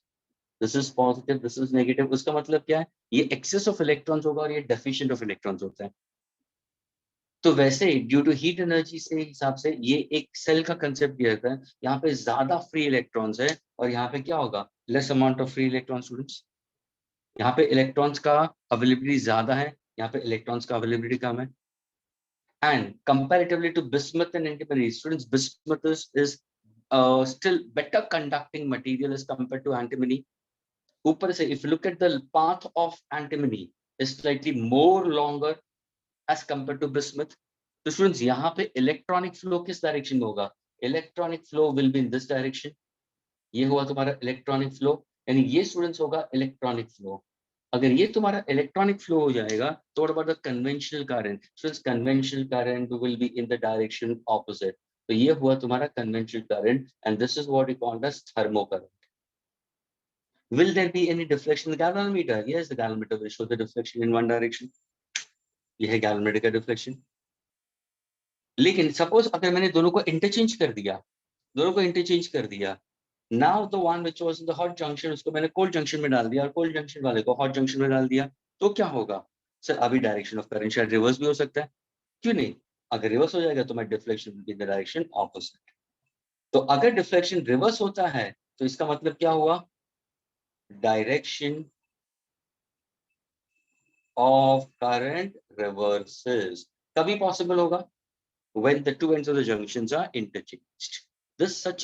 This is positive, this is negative. उसका मतलब क्या है, ये एक्सेस ऑफ इलेक्ट्रॉन्स होगा और ये डेफिशिएंट ऑफ इलेक्ट्रॉन्स होता है. तो वैसे ड्यू टू हीट एनर्जी से हिसाब से ये एक सेल का कंसेप्ट दिया जाता है. यहाँ पे ज्यादा फ्री इलेक्ट्रॉन्स है और यहाँ पे क्या होगा, less amount of free electron students. यहाँ पे इलेक्ट्रॉन्स का अवेलेबिलिटी ज्यादा है, यहाँ पे इलेक्ट्रॉन्स का अवेलेबिलिटी कम है. And comparatively to bismuth and antimony, students, bismuth is still better conducting material as compared to antimony. ऊपर से if you look at the path of antimony is slightly more longer as compared to bismuth. तो students यहाँ पे electronic flow किस direction में होगा, electronic flow will be in this direction. ये हुआ तुम्हारा electronic flow, यानी ये students होगा electronic flow. अगर ये तुम्हारा इलेक्ट्रॉनिक फ्लो हो जाएगा तो what about the conventional current, students conventional current will be in the direction opposite. तो ये हुआ तुम्हारा conventional current and this is what we call as thermo current. Will there be any deflection in galvanometer? Yes, the galvanometer will show the deflection in one direction. ये है galvanometer का deflection. लेकिन suppose अगर मैंने दोनों को interchange कर दिया, now the one which was in the hot junction उसको मैंने cold junction में डाल दिया और cold junction वाले को hot junction में डाल दिया, तो क्या होगा सर, अभी डायरेक्शन ऑफ करंट शायद रिवर्स भी हो सकता है. क्यों नहीं, अगर रिवर्स हो जाएगा तो my deflection will be in the direction opposite. तो अगर डिफ्लेक्शन रिवर्स होता है तो इसका मतलब क्या हुआ, डायरेक्शन ऑफ करंट रिवर्सेस. कभी पॉसिबल होगा, when the two ends of the junctions are interchanged. This such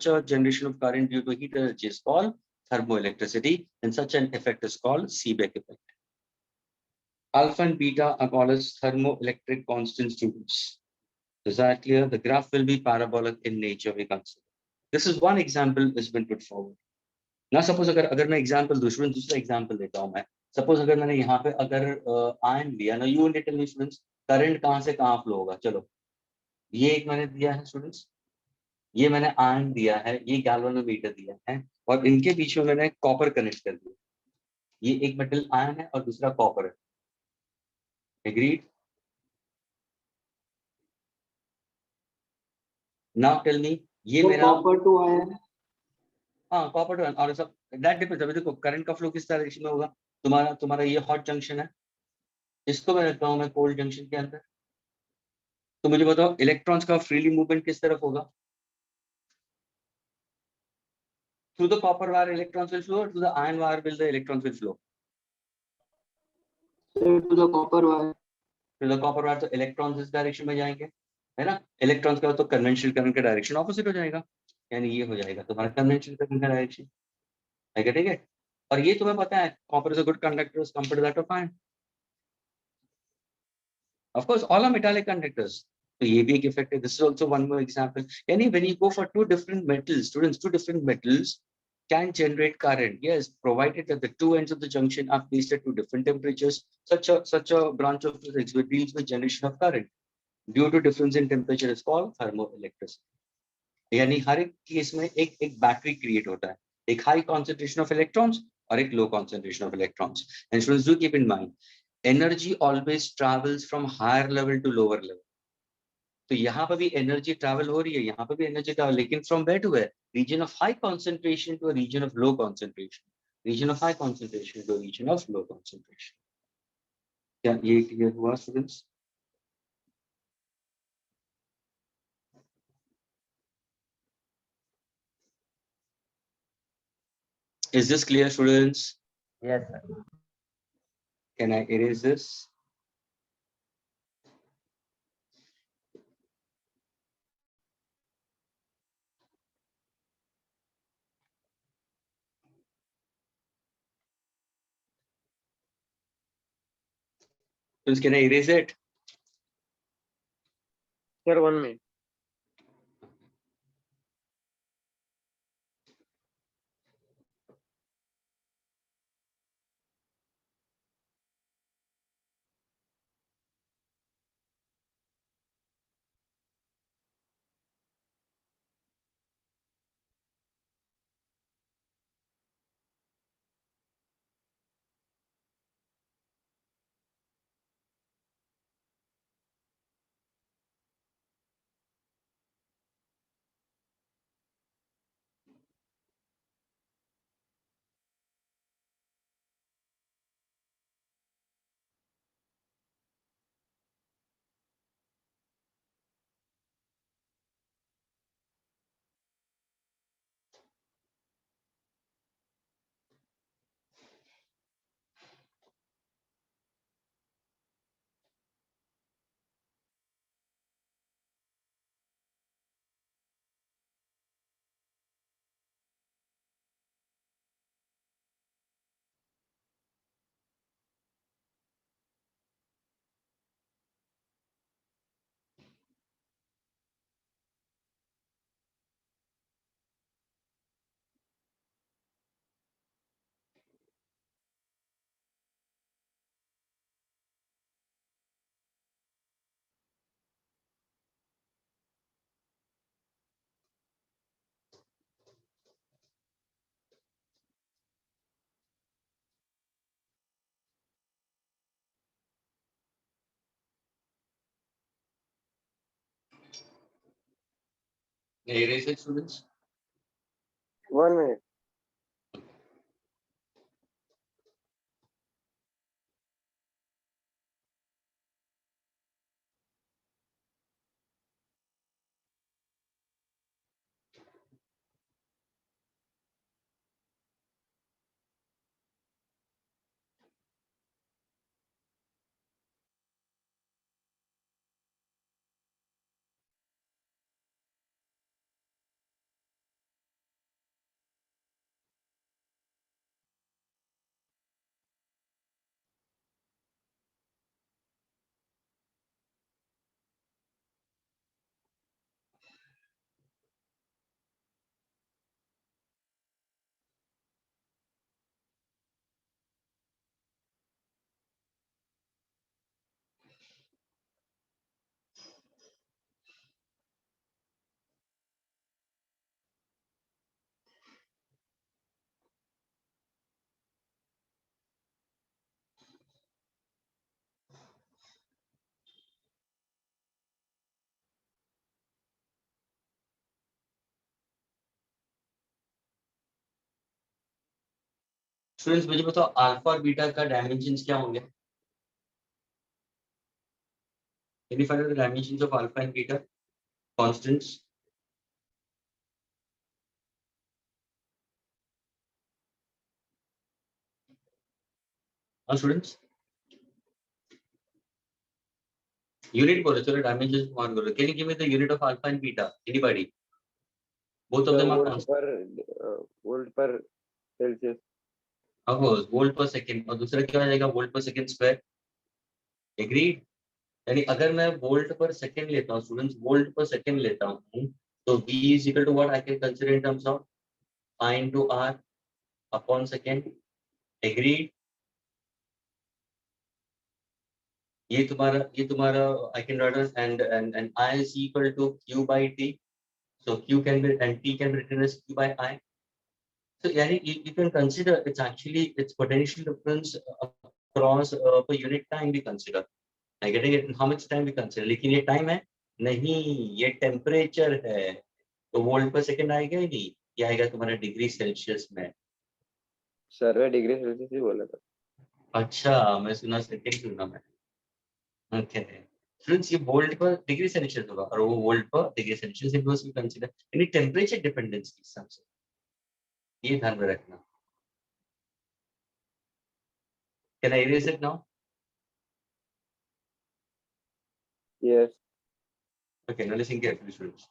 a generation of current due to heat energy is called thermoelectricity, and such an effect is called Seebeck effect. Alpha and beta are called as thermoelectric constant students. Is that clear? The graph will be parabolic in nature, we consider. This is one example has been put forward. Now suppose अगर मैं example दूसरा example देता हूँ मैं. Suppose अगर मैंने यहाँ पे अगर iron लिया ना, you will tell me students current कहाँ से कहाँ flow होगा. चलो ये एक मैंने दिया है स्टूडेंट्स, ये मैंने आयरन दिया है, ये गैल्वेनोमीटर दिया है और इनके बीच में मैंने कॉपर कनेक्ट कर दिया. ये एक मेटल आयरन है और दूसरा कॉपर है. एग्रीड? नाउ टेल मी, ये तो मेरा कॉपर टू आयरन. हाँ कॉपर टू आयरन. और सब दैट डिपेंड्स. अभी देखो करंट का फ्लो किस डायरेक्शन में होगा, तुम्हारा ये हॉट जंक्शन है, इसको मैं रखता हूँ मैं कोल्ड जंक्शन के अंदर. तो मुझे बताओ इलेक्ट्रॉन्स का फ्रीली मूवमेंट किस तरफ होगा, through the copper wire electrons will flow, or through the iron wire will the electrons will flow? To the copper wire. Through the copper wire तो electrons इस डायरेक्शन में जाएंगे, है ना. इलेक्ट्रॉन्स का तो कन्वेंशनल करंट का डायरेक्शन ऑपोजिट हो जाएगा, यानी ये हो जाएगा तुम्हारा कन्वेंशनल करंट का डायरेक्शन. ठीक है. और ये तुम्हें पता है copper is a good conductor as compared to that of iron. Of course all are metallic conductors. तो ये भी एक इफेक्ट है. This is also one more example. यानी when you go for two different metals, students, two different metals can generate current, yes, provided that the two ends of the junction are placed at two different temperatures. Such a branch of physics which deals with generation of current due to difference in temperature is called thermoelectricity. यानी हर एक case में एक battery create होता है, एक high concentration of electrons और एक low concentration of electrons. And students, do keep in mind, energy always travels from higher level to lower level. तो यहाँ पर भी एनर्जी ट्रैवल हो रही है, यहाँ पर भी एनर्जी ट्रैवल, लेकिन from where to where, region of high concentration to region of low concentration, region of high concentration to region of low concentration. क्या ये क्लियर हुआ students? Is this clear, students? Yes, sir. Can I erase this? Friends, can I erase it? Sir, 1 minute. Can I erase it, students? 1 minute. Students मुझे बताओ alpha और beta का dimensions क्या होंगे? Can you find out the dimensions of alpha and beta? Constants. Students? Unit बोलो चलो dimensions मान करो. Can you give me the unit of alpha and beta? Anybody? Both of Sir, them are volt constant. volt per Celsius. Of course, volt per second. और दूसरा क्या हो जाएगा? Volt per second square. Agreed? यानी अगर मैं volt पर second लेता हूँ स्टूडेंट्स, वोल्ट पर सेकंड लेता हूँ तो V is equal to what I can consider in terms of I into R upon second. Agreed? ये तुम्हारा I can write as and I is equal to Q by T. So Q can be and T can be written as Q by I. So yani you can consider it's actually its potential difference across per unit time we consider. I getting it? How much time we consider? लेकिन ये time है नहीं, ये temperature है तो volt पर second आएगा ही नहीं, ये आएगा तुम्हारा डिग्री सेल्सियस में. सर वे डिग्री सेल्सियस ही बोला था. अच्छा मैं सुना सेकंड सुना मैं. ओके फ्रेंड्स ये वोल्ट पर डिग्री सेल्सियस होगा और वो वोल्ट पर degree Celsius it was consider यानी टेंपरेचर डिपेंडेंस के हिसाब से, ये ध्यान में रखना. Can I erase it now? Yes. Okay, now listen carefully, students.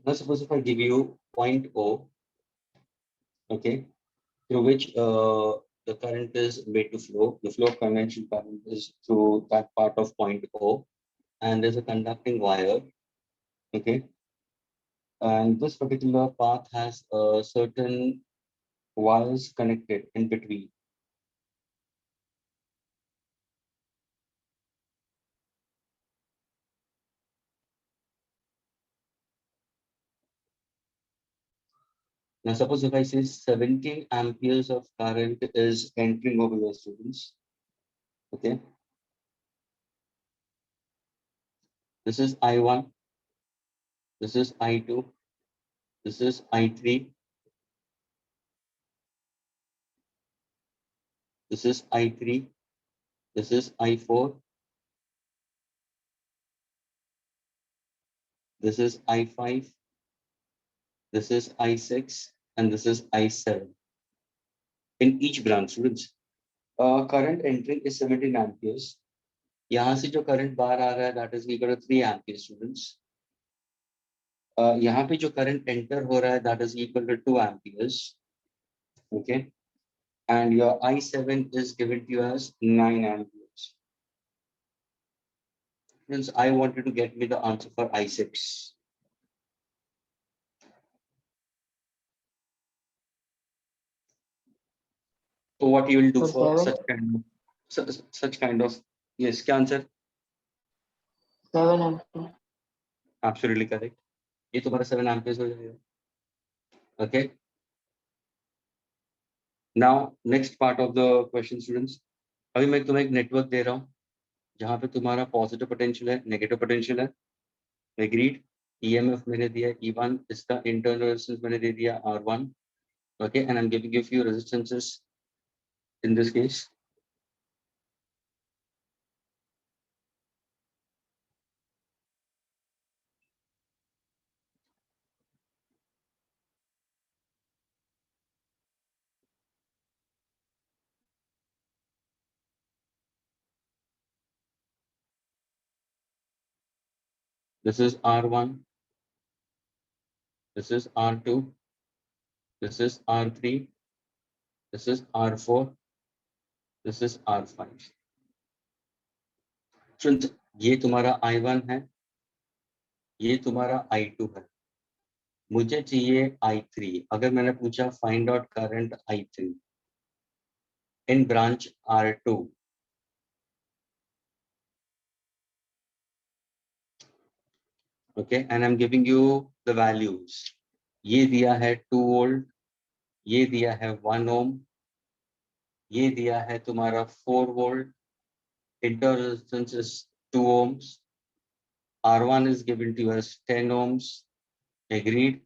Now suppose if I give you point O, okay, through which the current is made to flow. The flow of conventional current is through that part of point O, and there's a conducting wire, okay, and this particular path has certain wires connected in between. Now suppose if I say 17 amperes of current is entering over your students, okay, this is I1, this is I2, this is I3, this is I3, this is I4, this is I5, this is I6, and this is I7. In each branch, students, current entering is 17 amperes. यहाँ से जो current बाहर आ रहा है, that is equal to 3 amperes, students. यहाँ पे जो current enter हो रहा है, that is equal to 2 amperes. Okay. And your I7 is given to you as 9 amperes. Friends, I wanted to get me the answer for I6. So what you will do So for 7, such kind of yes, क्या answer? 7 ampere. Absolutely correct. ये तुम्हारा 7 amperes हो जाएगा. Okay. Now next part of the question, students. अभी मैं तुम्हें एक network दे रहा हूँ जहाँ पे तुम्हारा पॉजिटिव पोटेंशियल है, नेगेटिव पोटेंशियल है. एग्रीड. EMF मैंने दिया E1, इसका इंटरनल रेजिस्टेंस मैंने दे दिया R1. Okay, and I'm giving you a few resistances in this case. This is R1. This is R2. This is R3. This is R4. This is R5. Friends, ये तुम्हारा I1 है, ये तुम्हारा I2 है. मुझे चाहिए I3. अगर मैंने पूछा find out current I3 in branch R2. Okay, and I'm giving you the values. ये दिया है 2 volt, ये दिया है 1 ohm, ये दिया है तुम्हारा 4 volt. Internal resistance is 2 ohms. R1 is given to you as 10 ohms. Agreed.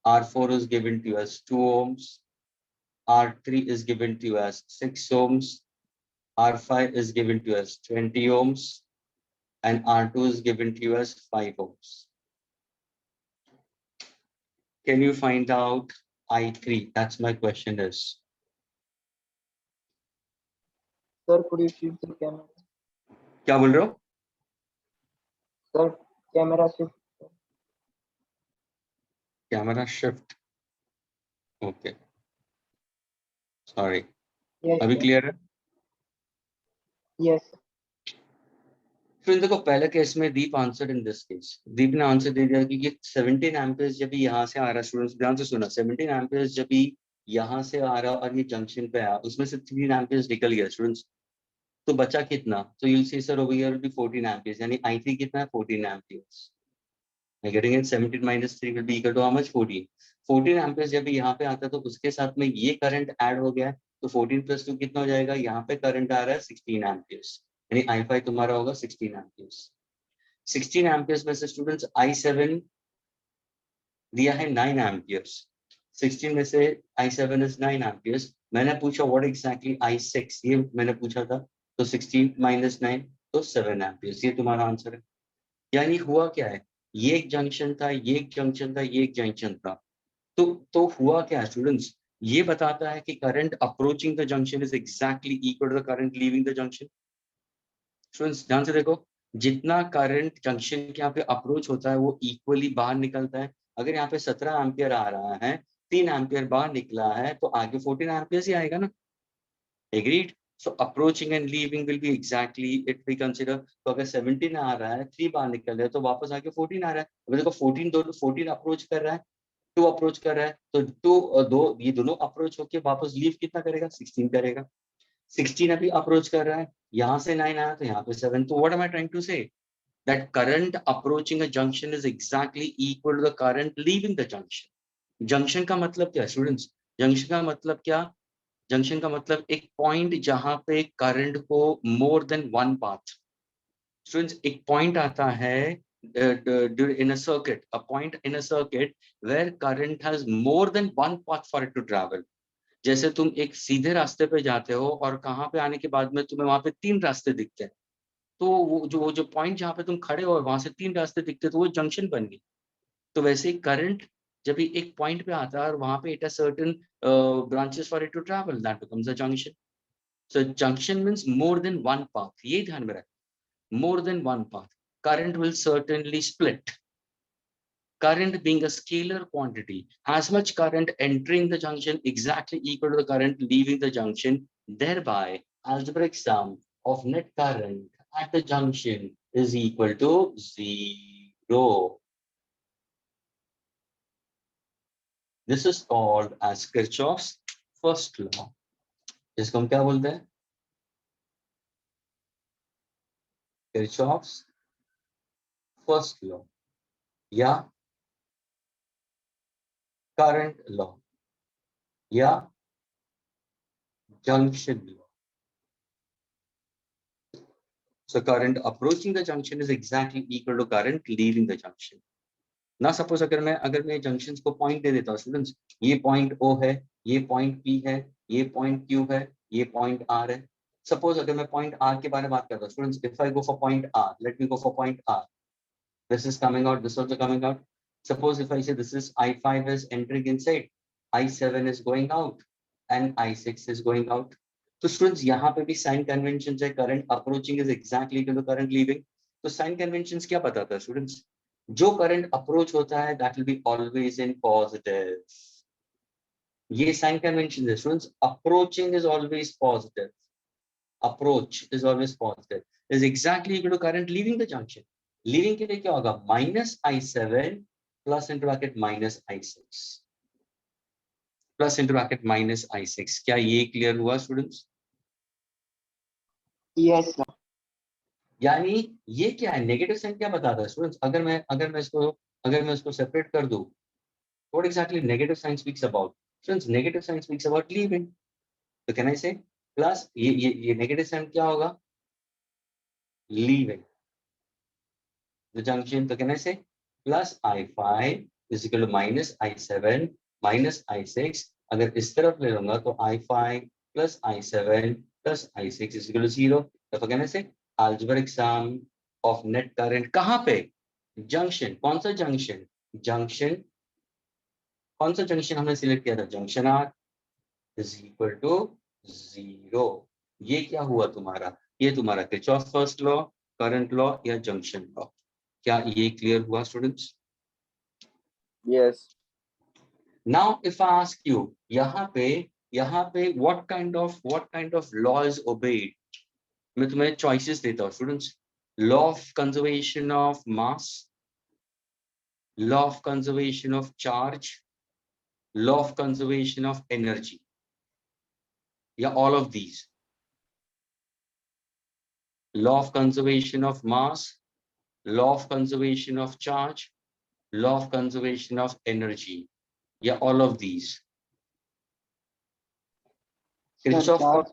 R4 is given to you as 2 ohms. R3 is given to you as 6 ohms. R5 is given to you as 20 ohms. And R2 is given to you as 5 ohms. Can you find out I3? That's my question is. Sir, could you shift the camera? क्या बोल रहे हो? Sir, camera shift. Camera shift. Okay. Sorry. Yes. अभी Sir. clear है? Yes. फिर देखो पहले case में दीप आंसर इन दिस केस. दीप ने आंसर दे दिया कि ये 17 एम्पियर्स जब यहाँ से आ रहा है, स्टूडेंट्स ध्यान से सुना, 17 एम्पियर्स जब यहाँ से आ रहा और ये जंक्शन पे आया, उसमें से 3 एम्पियर्स निकल गया स्टूडेंट्स. तो बचा कितना? तो you will see sir over here will be 14 amperes, यानी I3 कितना है? 14 एम्पियर्स. मैं getting it 17 minus 3 will be equal to how much? 14. 14 amperes जब यहाँ पे आता है तो उसके साथ में ये करंट ऐड हो गया है, तो 14 + 2 कितना हो जाएगा? यहाँ पे करंट आ रहा है 16 एम्पियर्स, यानी I5 तुम्हारा होगा 16 एम्पियर्स। 16 एम्पियर्स में से स्टूडेंट्स I7 दिया है 9 एम्पियर्स। 16 में से I7 इज 9 एम्पियर्स। मैंने पूछा व्हाट एग्जैक्टली I6, ये मैंने पूछा था, तो 16 - 9 तो 7 एम्पियर्स। ये तुम्हारा आंसर है। यानी हुआ क्या है, ये एक जंक्शन था, ये एक जंक्शन था, ये एक जंक्शन था। तो हुआ क्या है स्टूडेंट्स, ये बताता है कि current approaching the junction is exactly equal to the current leaving the junction. Students ध्यान से देखो, जितना करंट जंक्शन के यहाँ पे अप्रोच होता है वो इक्वली बाहर निकलता है। अगर यहाँ पे 17 एम्पियर आ रहा है, 3 एम्पियर बाहर निकला है, तो आगे 14 एम्पियर ही आएगा ना। Agreed? So approaching and leaving will be exactly it we consider. तो अगर 17 आ रहा है, 3 बाहर निकल रहा है, तो वापस आके 14 आ रहा है। अगर देखो 14 अप्रोच कर रहा है, 2 अप्रोच कर रहा है, तो 2 ये दोनों अप्रोच होके वापस लीव कितना करेगा? 16 करेगा। 16 अभी अप्रोच कर रहा है, यहाँ से 9 आया तो यहाँ पे 7। तो what am I trying to say, that current approaching a junction is exactly equal to the current leaving the junction. Junction का मतलब क्या स्टूडेंट्स? जंक्शन का मतलब क्या? जंक्शन का मतलब एक पॉइंट जहां पे करंट को मोर देन वन पाथ। स्टूडेंट्स एक पॉइंट आता है in a circuit, a point in a circuit where current has more than one path for it to travel. जैसे तुम एक सीधे रास्ते पे जाते हो और कहाँ पे आने के बाद में तुम्हें वहां पे 3 रास्ते दिखते हैं, तो वो जो पॉइंट जहाँ पे तुम खड़े हो वहां से 3 रास्ते दिखते हैं, तो वो जंक्शन बन गई। तो वैसे ही करंट जब भी एक पॉइंट पे आता है और वहां पे it has certain branches for it to travel, that becomes a junction. So junction means more than one path, ये ध्यान में रखना, more than one path. Current will certainly split. Current being a scalar quantity, as much current entering the junction exactly equal to the current leaving the junction, thereby algebraic sum of net current at the junction is equal to 0. This is called as Kirchhoff's first law. इसको हम क्या बोलते हैं? Kirchhoff's first law या current law या junction law. So current approaching the junction is exactly equal to current leaving the junction. ना suppose अगर मैं जंक्शंस को पॉइंट दे देता हूँ स्टूडेंट्स, ये पॉइंट O है, ये पॉइंट P है, ये पॉइंट Q है, ये पॉइंट R है। सपोज अगर मैं पॉइंट R के बारे में बात करता हूँ students, if I go for point R, let me go for point R, this is coming out, this also coming out. Suppose if I say this is I5 is entering inside, I7 is going out and I6 is going out. तो students यहाँ पे भी sign convention है, current approaching is exactly equal to current leaving. तो sign convention क्या बताता है students? जो करंट अप्रोच होता है that will be always in positive. ये साइन कन्वेंशन है students, approaching is always positive, approach is always positive is exactly equal to current leaving the junction. Leaving के लिए क्या होगा? -I7 plus into bracket -I6 plus into bracket -I6। क्या ये clear हुआ students? Yes, sir. यानी ये क्या है? नेगेटिव साइन क्या बताता है स्टूडेंट्स? अगर मैं इसको सेपरेट कर दूं, what exactly negative sign speaks about? Students negative sign speaks about leaving. तो कैन आई से प्लस ये नेगेटिव साइन क्या होगा? Leaving the junction. तो can I say plus I5 is equal to -I7 -I6। अगर इस तरफ ले लूंगा तो I5 plus I7 plus I6 is equal to 0। तो कैन आई से algebraic sum of net current कहाँ पे? जंक्शन। कौन सा जंक्शन? जंक्शन कौन सा जंक्शन हमने सिलेक्ट किया था? Junction R is equal to 0। ये क्या हुआ तुम्हारा? ये तुम्हारा Kirchhoff first law, current law या जंक्शन लॉ। क्या ये क्लियर हुआ students? Yes. Now if I ask you, यहाँ पे what kind of law is obeyed? मैं तुम्हें चॉइसेस देता हूँ students. Law of conservation of mass, law of conservation of charge, law of conservation of energy, yeah, all of these. Law of conservation of mass, law of conservation of charge, law of conservation of energy, yeah, all of these. Kirchhoff charge.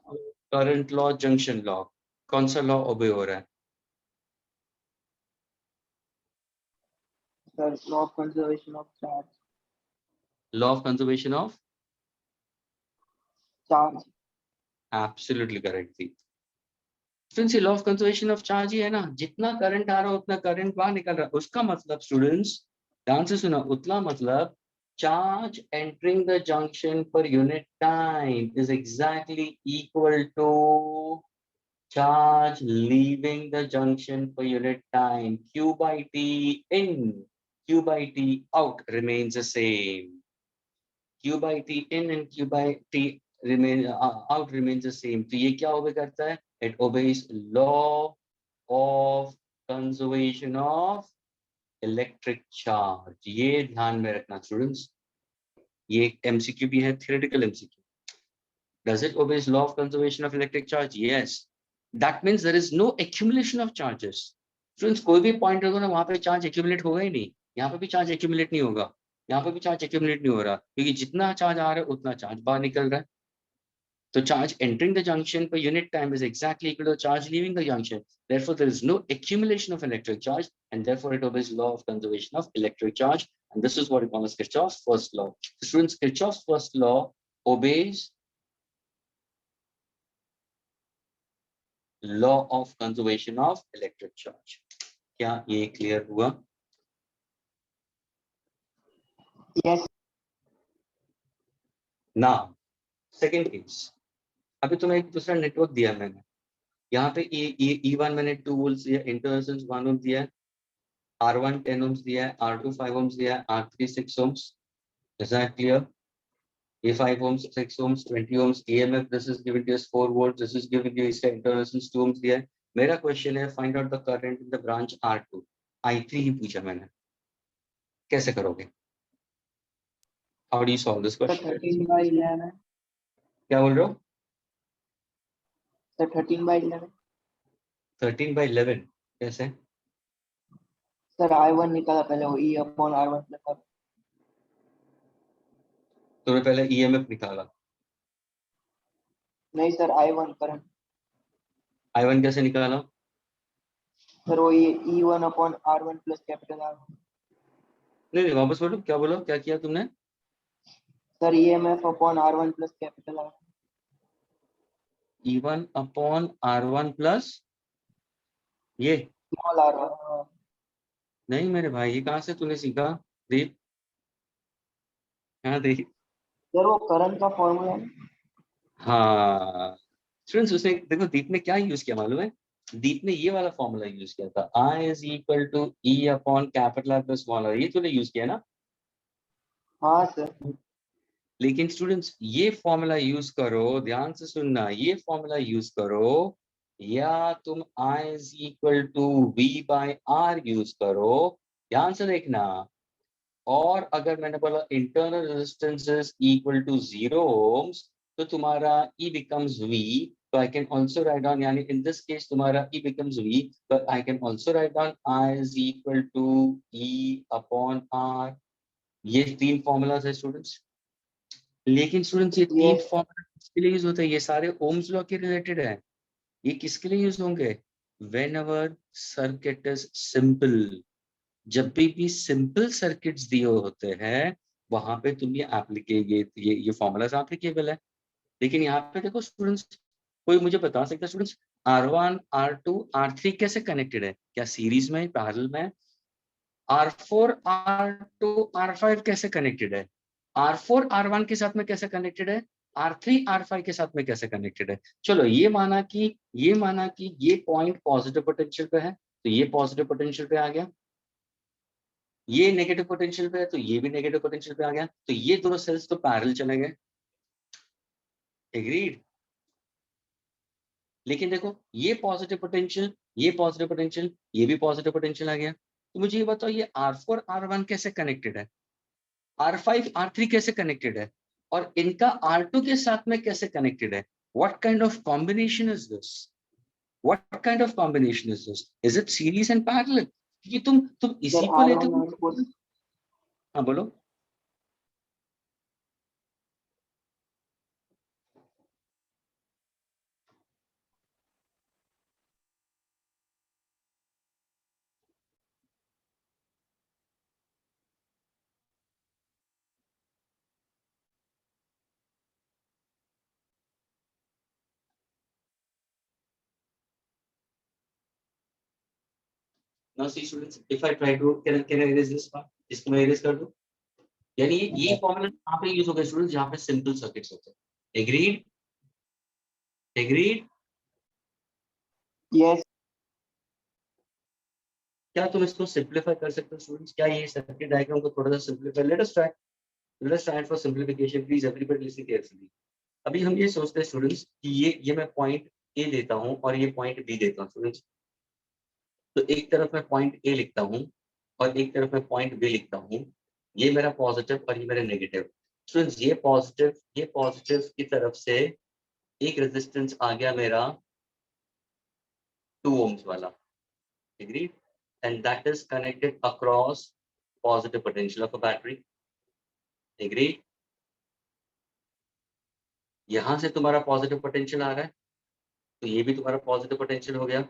Current law, junction law, कौन सा law ओबे हो रहा है? Sir, law of conservation of charge. Law of conservation of, Charge. Absolutely correct the students. Law of conservation of charge ही है ना, जितना करंट आ रहा है उतना करंट बाहर निकल रहा है। उसका मतलब स्टूडेंट्स ध्यान से सुना, उतना मतलब charge entering the junction per unit time is exactly equal to charge leaving the junction per unit time. Q by T in, Q by T out remains the same. Q by T in and Q by T out remains the same. तो ये क्या ओबे करता है? It obeys law of conservation of electric charge. ये ध्यान में रखना स्टूडेंट्स, ये एक MCQ भी है, theoretical MCQ. Does it obeys law of conservation of electric charge? Yes. That means there is no accumulation of charges. Students, कोई भी पॉइंट रखो ना, वहां पे चार्ज एक्यूमुलेट होगा ही नहीं। यहाँ पे भी चार्ज एक्यूमुलेट नहीं होगा, यहाँ पे भी चार्ज एक्यूमुलेट नहीं हो रहा, क्योंकि जितना चार्ज आ रहा है उतना चार्ज बाहर निकल रहा है। तो charge entering the junction per unit time is exactly equal to charge leaving the junction, therefore there is no accumulation of electric charge and therefore it obeys law of conservation of electric charge, and this is what we call as Kirchhoff's first law. So students, Kirchhoff's first law obeys law of conservation of electric charge. क्या ये clear हुआ? Yes. Now second case, अभी तुम्हें एक दूसरा network दिया मैंने, यहाँ पे E1 मैंने 2 वोल्ट दिया, इंटरनल रेजिस्टेंस 1 ओम दिया है, R1 10 ohms दिया है, R2 5 ohms दिया है, R3 6 ohms. Is that clear? ये 5 ohms, 6 ohms, 20 ohms, EMF this is given to us 4 volts, this is given to you इसका internal resistance 2 ohms दिया है। मेरा क्वेश्चन है find out the current in the branch R2, I3 ही पूछा मैंने, कैसे करोगे? How do you solve this Sir, question? 13 by 11. क्या बोल रहे हो? Sir, 13 by 11. 13 by 11 कैसे? Sir, I1 निकाला पहले, वो E upon R1 plus R. तुमने पहले EMF निकाला, नहीं सर, I1 करंट। I1 कैसे निकाला? सर वो ये E1 upon R1 plus capital R1। नहीं वापस बोलो, क्या बोलो, क्या किया तुमने? Sir EMF upon R1 plus capital R1। E1 upon R1 plus ये स्मॉल R1। नहीं मेरे भाई, ये कहाँ से तूने सीखा? दीप, हाँ दीप, सर वो करंट का फॉर्मूला है। हाँ स्टूडेंट्स, उसने देखो दीप ने क्या यूज किया मालूम है? दीप ने ये वाला फॉर्मूला यूज किया था, I is equal to E upon capital R plus small r, ये तूने यूज किया ना? हाँ सर। लेकिन स्टूडेंट्स ये फॉर्मूला यूज करो, ध्यान से सुनना, ये फॉर्मूला यूज करो, या तुम I is equal to V by R use करो, ध्यान से देखना। और अगर मैंने बोला internal resistance is equal to 0 ohms, तो तुम्हारा E becomes V, so I can also write down, यानी in this case तुम्हारा E becomes V, but I can also write down I is equal to E upon R. ये 3 formulas है students. लेकिन students ये 3 formula किसके लिए use होते हैं? ये सारे ओम्स लॉ के रिलेटेड है। ये किसके लिए यूज होंगे? whenever circuit is simple, जब भी सिंपल सर्किट्स दिए होते हैं वहां पे तुम ये ये फॉर्मूलाज एप्लीकेबल है। लेकिन यहाँ पे देखो स्टूडेंट्स, कोई मुझे बता सकता है स्टूडेंट्स R1 R2 R3 कैसे कनेक्टेड है? क्या सीरीज में, पैरेलल में? R4 R2 R5 कैसे कनेक्टेड है? R4 R1 के साथ में कैसे कनेक्टेड है? R3 R5 के साथ में कैसे कनेक्टेड है? चलो ये माना कि ये पॉइंट पॉजिटिव पोटेंशियल पे है, तो ये पॉजिटिव पोटेंशियल पे आ गया, ये नेगेटिव पोटेंशियल पे है तो ये भी नेगेटिव पोटेंशियल पे आ गया, तो ये दोनों सेल्स तो पैरेलल चले गए। एग्रीड? लेकिन देखो ये पॉजिटिव पोटेंशियल, ये पॉजिटिव पोटेंशियल, ये भी पॉजिटिव पोटेंशियल आ गया। तो मुझे ये बताओ ये R4 R1 कैसे कनेक्टेड है, R5 R3 कैसे कनेक्टेड है, और इनका R2 के साथ में कैसे कनेक्टेड है? What kind of combination is this? What kind of combination is this? Is it series and parallel? क्योंकि तुम इसी को लेते हो। हाँ बोलो। Now see students, if I try to can I erase this part? इसको मैं erase कर दूं? यानी ये फॉर्मूला कहाँ पे यूज होगा स्टूडेंट्स? जहाँ पे सिंपल सर्किट्स होते हैं। एग्रीड? एग्रीड? Yes. क्या तुम इसको सिंप्लीफाई कर सकते हो स्टूडेंट्स? क्या ये सर्किट डायग्राम को थोड़ा सा simplify? Let us try for simplification, please everybody listen carefully. अभी हम ये सोचते हैं स्टूडेंट्स कि ये मैं पॉइंट ए देता हूँ और ये पॉइंट बी देता हूँ स्टूडेंट्स। तो एक तरफ मैं पॉइंट ए लिखता हूँ और एक तरफ मैं पॉइंट बी लिखता हूँ। ये मेरा पॉजिटिव और ये मेरा नेगेटिव। स्टूडेंट्स ये पॉजिटिव की तरफ से एक रेजिस्टेंस आ गया मेरा 2 ohms वाला। Agreed? And that is connected across positive potential of a battery. Agreed? यहां से तुम्हारा पॉजिटिव पोटेंशियल आ रहा है, तो ये भी तुम्हारा पॉजिटिव पोटेंशियल हो गया।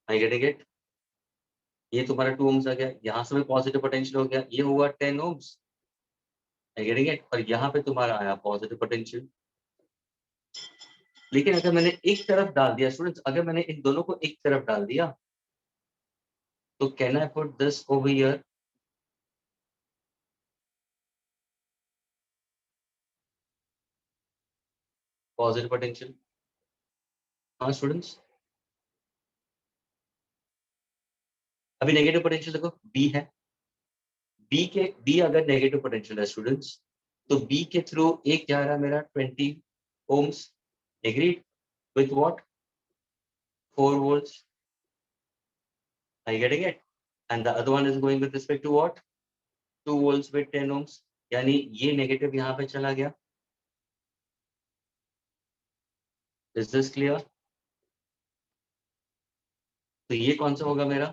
आई गेटिंग इट? ये तुम्हारा 2 ohms आ गया, यहां से भी पॉजिटिव पोटेंशियल हो गया, ये हुआ 10 ohms। I getting it? और यहाँ पे तुम्हारा आया पॉजिटिव पोटेंशियल। लेकिन अगर मैंने एक तरफ डाल दिया स्टूडेंट्स, अगर मैंने इन दोनों को एक तरफ डाल दिया, तो can I put this over here? Positive potential. हाँ स्टूडेंट्स, अभी नेगेटिव पोटेंशियल देखो बी है, बी अगर नेगेटिव पोटेंशियल है स्टूडेंट्स, तो बी के थ्रू एक जा रहा है मेरा 20 ohms। Agreed? With what? 4 volts। Are you getting it? And the other one is going with respect to what? 2 volts with 10 ohms। यानी ये नेगेटिव यहाँ पे चला गया। Is this clear? तो ये कौन सा होगा मेरा?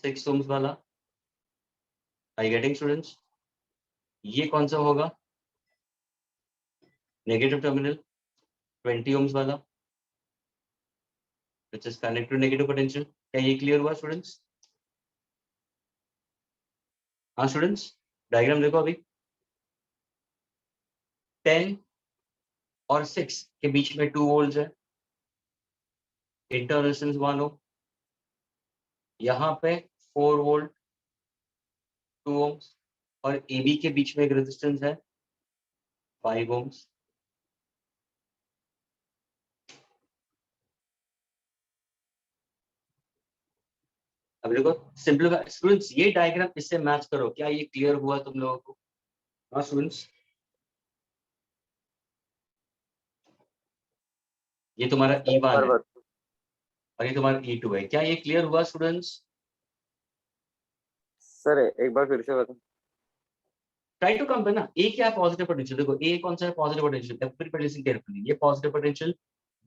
6 ohms वाला। Are you getting students? ये कौन सा होगा? नेगेटिव टर्मिनल 20 ohms वाला, which is connected to negative potential। क्या ये क्लियर हुआ स्टूडेंट्स? हाँ स्टूडेंट्स, डायग्राम देखो अभी। 10 और 6 के बीच में 2 volts है, इंटरनल रेजिस्टेंस 1 ohm। यहाँ पे 4 volt 2 ohms और AB के बीच में एक रेजिस्टेंस है 5 ohms। अब देखो सिंपलीफाई स्टूडेंट्स, ये डायग्राम इससे मैच करो। क्या ये क्लियर हुआ तुम लोगों को? हाँ स्टूडेंट्स, ये तुम्हारा E1 है और ये तुम्हारा E2 है। क्या ये क्लियर हुआ स्टूडेंट्स? सर एक बार फिर से बता। ट्राई टू कंपेयर ना। ए क्या है? Positive potential. देखो ए कौन सा है? Positive potential. Everybody listen carefully, ये positive potential,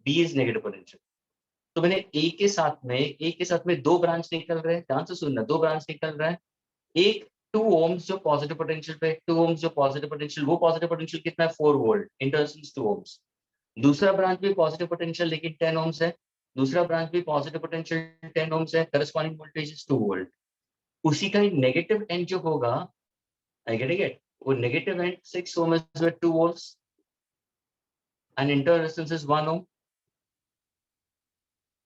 B is negative potential. तो मैंने ए के साथ में 2 ब्रांच निकल रहे हैं। ध्यान से सुनना, 2 ब्रांच निकल रहा है। एक 2 ohms जो पॉजिटिव पोटेंशियल पे, 2 ohms जो पॉजिटिव पोटेंशियल, वो पॉजिटिव पोटेंशियल कितना है? 4 वोल्ट, इंटरसेंस 2 ohms। दूसरा ब्रांच भी पॉजिटिव पोटेंशियल लेकिन 10 ohms है, दूसरा ब्रांच भी पॉजिटिव पोटेंशियल 10 ohms है, करस्पॉन्डिंग वोल्टेज इज 2 वोल्ट। उसी का नेगेटिव एंड जो होगा, आई गेटिंग इट? वो negative and 6 ohms with 2 volts and internal resistance is 1 ohm।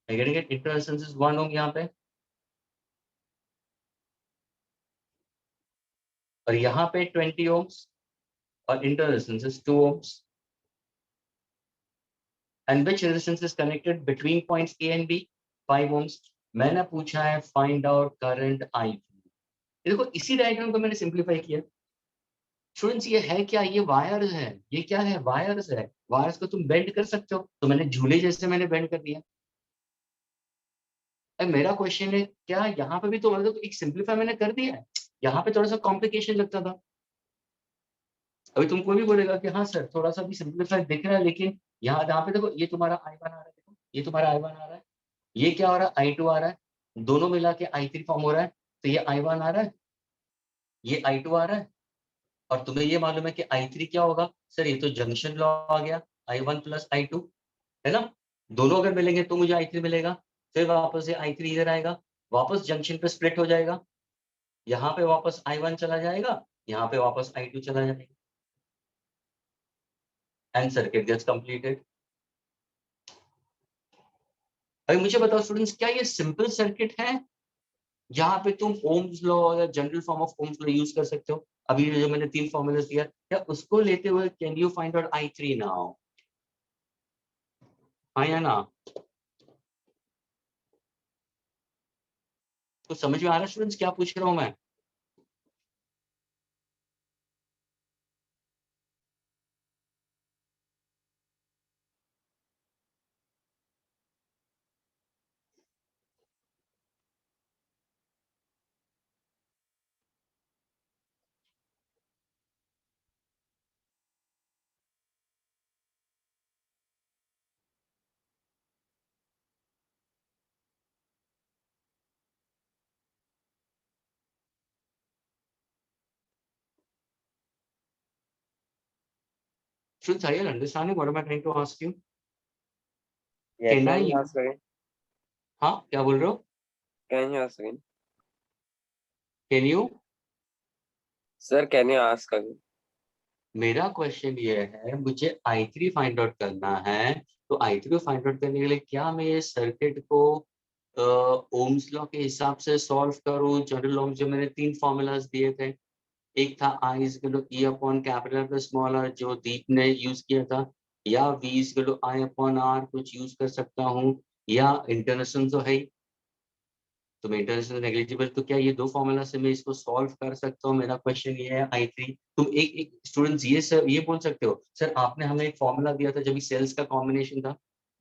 I getting it? Internal resistance is 1 ohm यहाँ पे, और यहाँ पे 20 ohms और internal resistance is 2 ohms। And which resistance is connected between points A and B? 5 ohms। मैंने पूछा है find out current I। देखो इसी डायग्राम को मैंने सिंप्लीफाई किया स्टूडेंट्स। ये है क्या? ये वायर्स है। ये क्या है? वायर्स है। वायर्स को तुम बेंड कर सकते हो, तो मैंने झूले जैसे मैंने बेंड कर दिया। अब मेरा क्वेश्चन है, क्या यहाँ पे भी तो मतलब एक सिंप्लीफाई मैंने कर दिया है? यहाँ पे थोड़ा सा कॉम्प्लिकेशन लगता था। अभी तुमको भी बोलेगा कि हाँ सर थोड़ा सा भी सिंप्लीफाई दिख रहा है, लेकिन यहाँ पे देखो ये तुम्हारा I1 आ रहा है, देखो ये तुम्हारा I1 आ रहा है, ये क्या हो रहा है? I2 आ रहा है, दोनों मिला के I3 फॉर्म हो रहा है। तो ये I1 आ रहा है, ये I2 आ रहा है, और तुम्हें ये मालूम है कि I3 क्या होगा? सर ये तो जंक्शन लॉ आ गया, I1 प्लस I2 है ना। दोनों अगर मिलेंगे तो मुझे I3 मिलेगा, फिर वापस से I3 इधर आएगा, वापस जंक्शन पे स्प्लिट हो जाएगा, यहाँ पे वापस I1 चला जाएगा, यहाँ पे वापस I2 चला जाएगा, एंड सर्किट गेट्स कंप्लीटेड। अभी मुझे बताओ स्टूडेंट्स, क्या ये सिंपल सर्किट है यहाँ पे तुम ओम्स लॉ या general form of Ohm's law use कर सकते हो। अभी जो मैंने 3 फॉर्मूलाज दिया, क्या उसको लेते हुए can you find out I3 now? हाँ या ना? तो समझ में आ रहा है स्टूडेंट्स क्या पूछ रहा हूँ मैं? Students, are you understanding what am I trying to ask you? Yes, Can sir. Can I you use? ask again? हाँ, क्या बोल रहे हो? Can you ask again? Can you? Sir, can you ask again? मेरा question ये है, मुझे I3 find out करना है। तो I3 फाइंड आउट करने के लिए क्या मैं ये सर्किट को ओम्स लॉ के हिसाब से सॉल्व करूं? जनरल लॉ में जो मैंने 3 फॉर्मूलाज दिए थे, एक था I is equal to E upon capital plus small r जो दीप ने यूज किया था, या V is equal to I upon R कुछ यूज कर सकता हूँ, या इंटरनेशनल तो है ही, तो मैं इंटरनेशनल नेग्लिजिबल, तो क्या ये 2 फॉर्मूला से मैं इसको सॉल्व कर सकता हूँ? मेरा क्वेश्चन ये है I3। तुम एक स्टूडेंट्स ये सर ये बोल सकते हो, सर आपने हमें एक फॉर्मूला दिया था जब सेल्स का कॉम्बिनेशन था,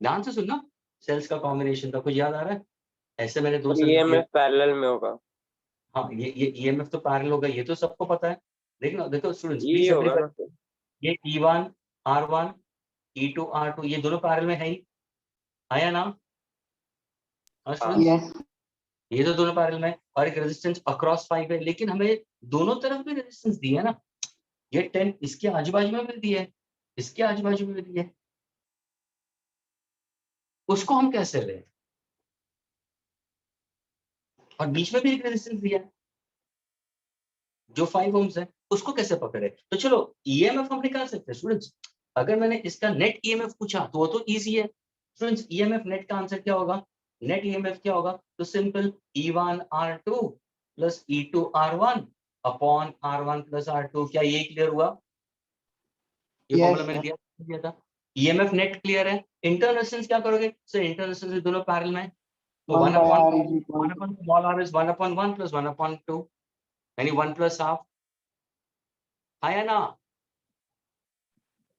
ध्यान से सुनना, सेल्स का कॉम्बिनेशन था, कुछ याद आ रहा है? ऐसे मैंने 2 और सर्किट दिया। EMF पैरेलल में होगा। हाँ, ये EMF तो पैरेलल होगा, ये तो सबको पता है। देखो देखो स्टूडेंट्स, ये प्लीज होगा एवरीवन, ना फिर। ये E1 R1 E2 R2 ये दोनों पैरेलल में है ही, आया ना? हाँ हाँ। Students, Yes. ये तो दोनों पैरेलल में है, और एक रेजिस्टेंस अक्रॉस 5 है, लेकिन हमें दोनों तरफ भी रेजिस्टेंस दी है ना। ये 10 इसके आजू बाजू में भी दी है, इसके आजू बाजू में भी दी है, उसको हम कैसे लें? और बीच में भी एक रेजिस्टेंस दिया है जो 5 ओम्स है, उसको कैसे पकड़े? तो चलो ईएमएफ हम निकाल सकते हैं स्टूडेंट्स। अगर मैंने इसका नेट ईएमएफ पूछा तो वो तो इजी है स्टूडेंट्स। ईएमएफ नेट का आंसर क्या होगा? नेट ईएमएफ क्या होगा? तो simple E1 R2 plus E2 R1 upon R1 plus R2। क्या ये क्लियर हुआ? ये Yes, फॉर्मूला मैंने sir. दिया था। ईएमएफ नेट क्लियर है। इंटरनल रेजिस्टेंस क्या करोगे सर? इंटरनल रेजिस्टेंस दोनों पैरेलल में है, तो 1 1 by upon R is equal 1 to. Upon small r is 1 upon 1 plus 1 upon 2, यानी 1 प्लस हाफ, है ना?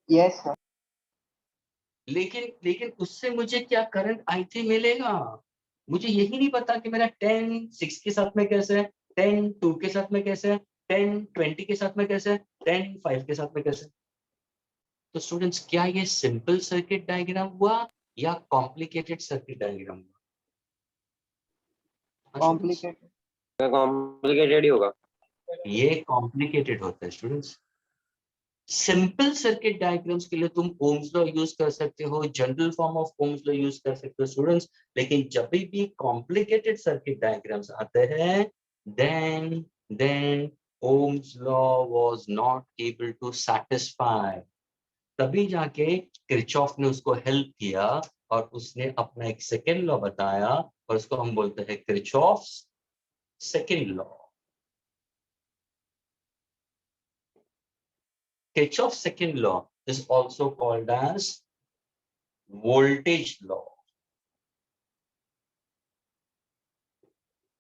Yes, sir. लेकिन उससे मुझे क्या करंट I3 मिलेगा? मुझे यही नहीं पता कि मेरा 10 6 के साथ में कैसे है, 10 2 के साथ में कैसे है, 10 20 के साथ में कैसे है, 10 5 के साथ में कैसे है। तो स्टूडेंट्स, क्या ये सिंपल सर्किट डायग्राम हुआ या कॉम्प्लिकेटेड सर्किट डायग्राम हुआ? हाँ, students? Complicated. कॉम्प्लिकेटेड ही होगा। ये कॉम्प्लिकेटेड होता है स्टूडेंट्स। सिंपल सर्किट डायग्राम्स के लिए तुम ओम्स लॉ यूज कर सकते हो, general form of Ohm's law use कर सकते हो स्टूडेंट्स, लेकिन जब भी कॉम्प्लिकेटेड सर्किट डायग्राम्स आते हैं, then Ohm's law was not able to satisfy. तभी जाके किरचॉफ ने उसको हेल्प किया और उसने अपना एक सेकेंड लॉ बताया, और उसको हम बोलते हैं Kirchhoff's second law. Kirchhoff's second law is also called as voltage law.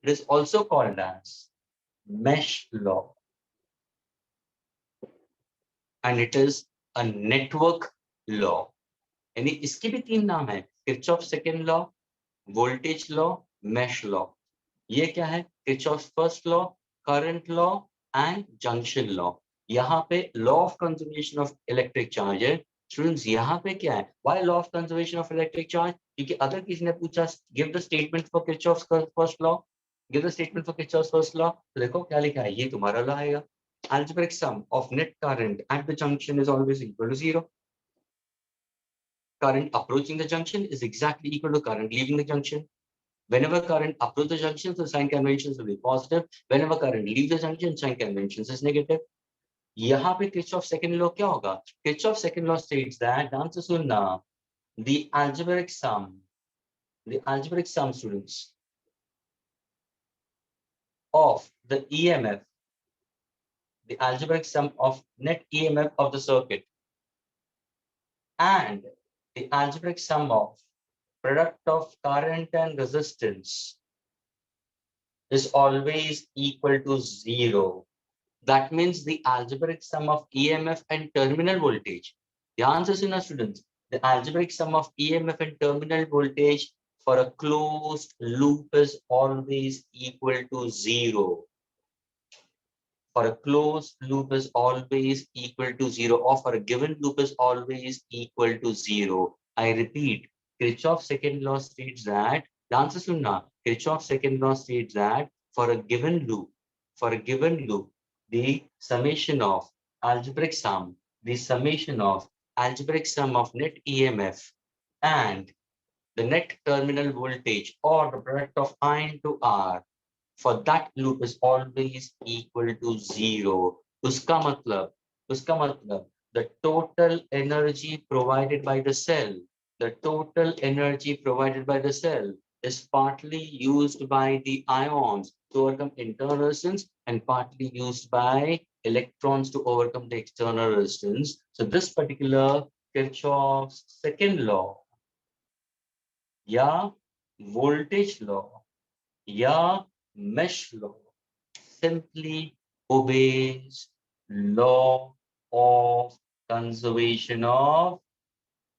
It is also called as mesh law, and it is a network law. यानी इसके भी 3 नाम है, Kirchhoff's second law, voltage law, mesh law। ये क्या है? Kirchhoff's first law, current law and junction law। यहाँ पे law of conservation of electric charge है स्टूडेंट्स। यहाँ पे क्या है? Why law of conservation of electric charge? क्योंकि अगर किसी ने पूछा give the statement for Kirchhoff's first law, give the statement for Kirchhoff's first law, तो देखो क्या लिखा है, ये तुम्हारा law आएगा। Algebraic sum of net current at the junction is always equal to 0. Current approaching the junction is exactly equal to current leaving the junction. Whenever current approach the junction, the sign conventions will be positive. Whenever current leaves the junction, sign conventions is negative. यहाँ पे Kirchhoff's second law क्या होगा? Kirchhoff's second law states that, ध्यान से सुनना, the algebraic sum students, of the EMF, the algebraic sum of net EMF of the circuit, and the algebraic sum of product of current and resistance is always equal to 0. That means the algebraic sum of EMF and terminal voltage. The answer is in our students. The algebraic sum of EMF and terminal voltage for a closed loop is always equal to 0. For a closed loop is always equal to 0, or for a given loop is always equal to 0. I repeat, Kirchhoff's second law states that, the answer is Sunna. Kirchhoff's second law states that for a given loop, the summation of algebraic sum, the summation of algebraic sum of net EMF and the net terminal voltage, or the product of I into R, for that loop is always equal to 0. Uska matlab, the total energy provided by the cell, is partly used by the ions to overcome internal resistance and partly used by electrons to overcome the external resistance. So this particular Kirchhoff's second law, या voltage law, या mesh law, simply obeys law of conservation of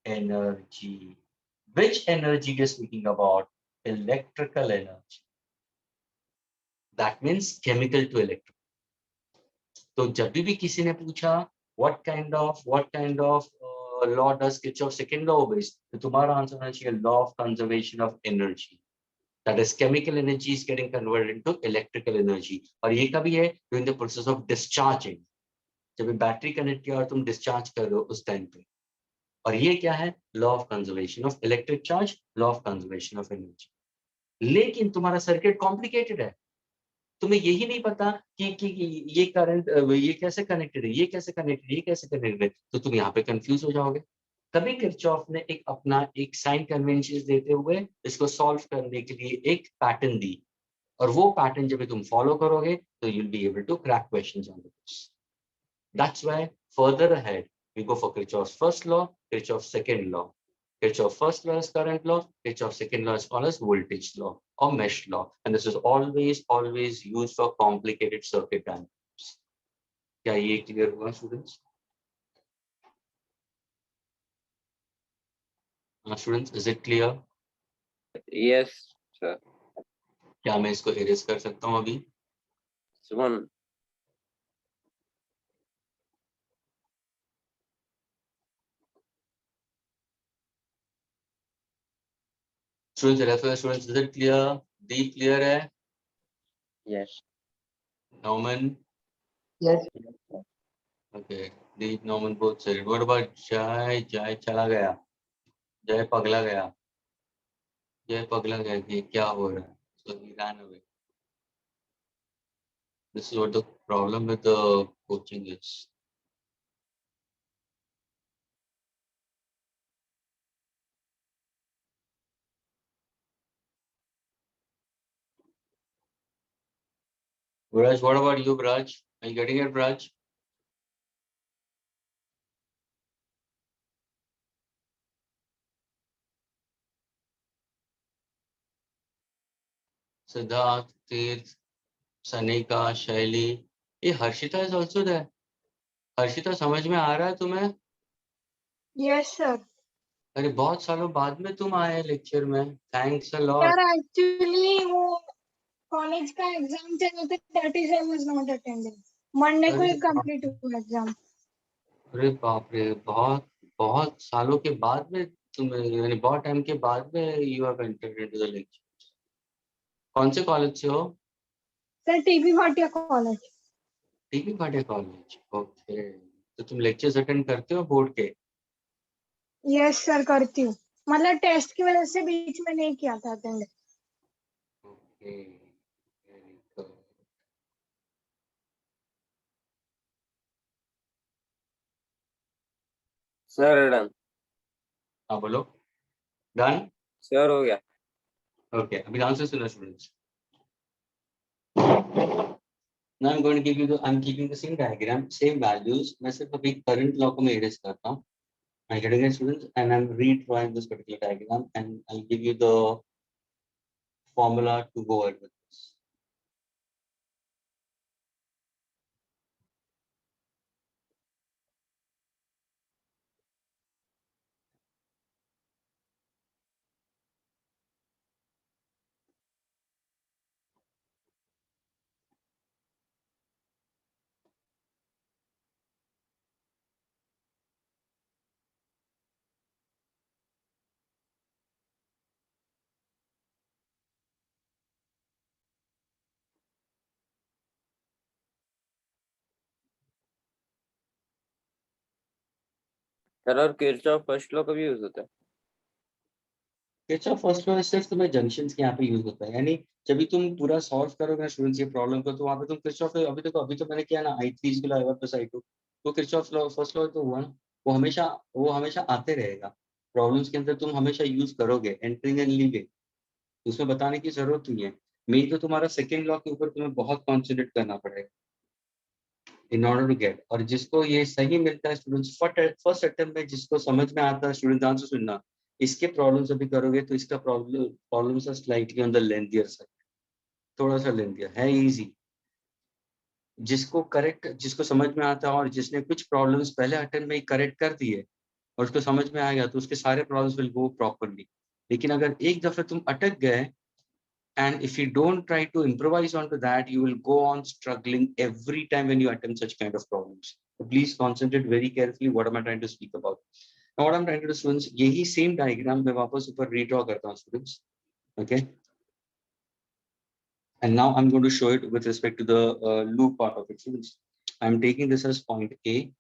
energy. Which energy we are speaking about? Electrical energy. That means chemical to electrical. तो जब भी किसी ने पूछा what kind of law does Kirchhoff's second law obeys, तो तुम्हारा answer होना चाहिए law of conservation of energy. That is, chemical energy is getting converted into electrical energy. और ये कभी है during the process of discharging. जब बैटरी कनेक्ट किया और तुम डिस्चार्ज कर रहे हो उस टाइम पे. और ये क्या है? Law of conservation of electric charge, law of conservation of energy. लेकिन तुम्हारा सर्किट कॉम्प्लिकेटेड है. तुम्हें यही नहीं पता कि ये करंट ये कैसे कनेक्टेड है, ये कैसे कनेक्टेड है, ये कैसे कनेक्टेड है, तो तुम यहाँ पे कंफ्यूज हो जाओगे. तभी किरचॉफ ने एक साइन कन्वेंशन देते हुए इसको सॉल्व करने के लिए एक पैटर्न दी, और वो पैटर्न जब तुम फॉलो करोगे तो you'll be able to crack questions on this. That's why further ahead we go for Kirchhoff's first law, Kirchhoff's second law. Kirchhoff's first law is current law, Kirchhoff's second law is called as voltage law or mesh law, and this is always used for complicated circuit diagrams. क्या ये clear हुआ students? Students, is it clear? Yes, sir. क्या मैं इसको erase कर सकता हूँ अभी? Suman. Students, is it clear? Deep clear है? Yes. Norman? Yes. Okay, Deep, Norman both said it. What about Jai? Jai चला गया. Jai पगला गया. Jai पगला गया कि क्या हो रहा है? So he ran away. This is what the problem with the coaching is. Braj, what about you, Braj? Are you getting it, Braj? Siddharth, Tirth, Sanika, Shaili. ये Harshita is also there. Harshita समझ में आ रहा है तुम्हें? Yes, sir. अरे बहुत सालों बाद में तुम आए लेक्चर में. Thanks a lot. Sir, actually वो कॉलेज का एग्जाम चल रहा था, that is I was not attending. Monday को ही complete हुआ एग्जाम. अरे बाप रे, बहुत सालों के बाद में तुम, यानी बहुत टाइम के बाद में you have entered into the lecture. कौन से कॉलेज से हो? Sir TB Bhatia college. TB Bhatia college. Okay, तो तुम लेक्चर्स अटेंड करते हो बोर्ड के? यस सर करती हूँ, मतलब टेस्ट की वजह से बीच में नहीं किया था attend. Okay, very good. Sir done. हाँ बोलो. डन? सर हो गया. ओके, अभी आंसर सुनो students. Now I'm going to give you the, I'm keeping the same diagram, same values. मैं सिर्फ अभी current law को मैं erase करता हूँ. I'm getting it, students, and I'm redrawing this particular diagram, and I'll give you the formula to go ahead with this. Sir और Kirchhoff first law कभी use होता है? किरचॉफ फर्स्ट लॉ सिर्फ तुम्हें जंक्शंस के यहाँ पे यूज होता है, यानी जब भी तुम पूरा सॉल्व करोगे ना स्टूडेंट्स ये प्रॉब्लम को, तो वहाँ पे तुम किरचॉफ, अभी तो मैंने किया ना I3 is equal to I2, तो किरचॉफ लॉ फर्स्ट लॉ तो हुआ ना, वो हमेशा आते रहेगा प्रॉब्लम्स के अंदर, तुम हमेशा यूज करोगे एंटरिंग एंड लीविंग, उसमें बताने की जरूरत नहीं है. मेन तो तुम्हारा सेकेंड लॉ के ऊपर तुम्हें बहुत कॉन्सेंट्रेट करना पड़ेगा इन ऑर्डर टू गेट. और जिसको ये सही मिलता है स्टूडेंट्स फर्स्ट अटेम्प्ट में, जिसको समझ में आता है स्टूडेंट, ध्यान से सुनना, इसके प्रॉब्लम्स अभी करोगे तो इसका problems are slightly on the lengthier side, थोड़ा सा लेंथियर है. इजी, जिसको समझ में आता है और जिसने कुछ प्रॉब्लम्स पहले अटेम्प्ट में ही करेक्ट कर दिए और उसको समझ में आ गया, तो उसके सारे प्रॉब्लम्स विल गो प्रॉपरली. लेकिन अगर एक दफे तुम अटक गए, and if you don't try to improvise onto that, you will go on struggling every time when you attempt such kind of problems. So please concentrate very carefully what am I trying to speak about. Now what I'm trying to do, students, यही same diagram मैं वापस ऊपर redraw करता हूँ students, okay, and now I'm going to show it with respect to the loop part of it. Students, I'm taking this as point A,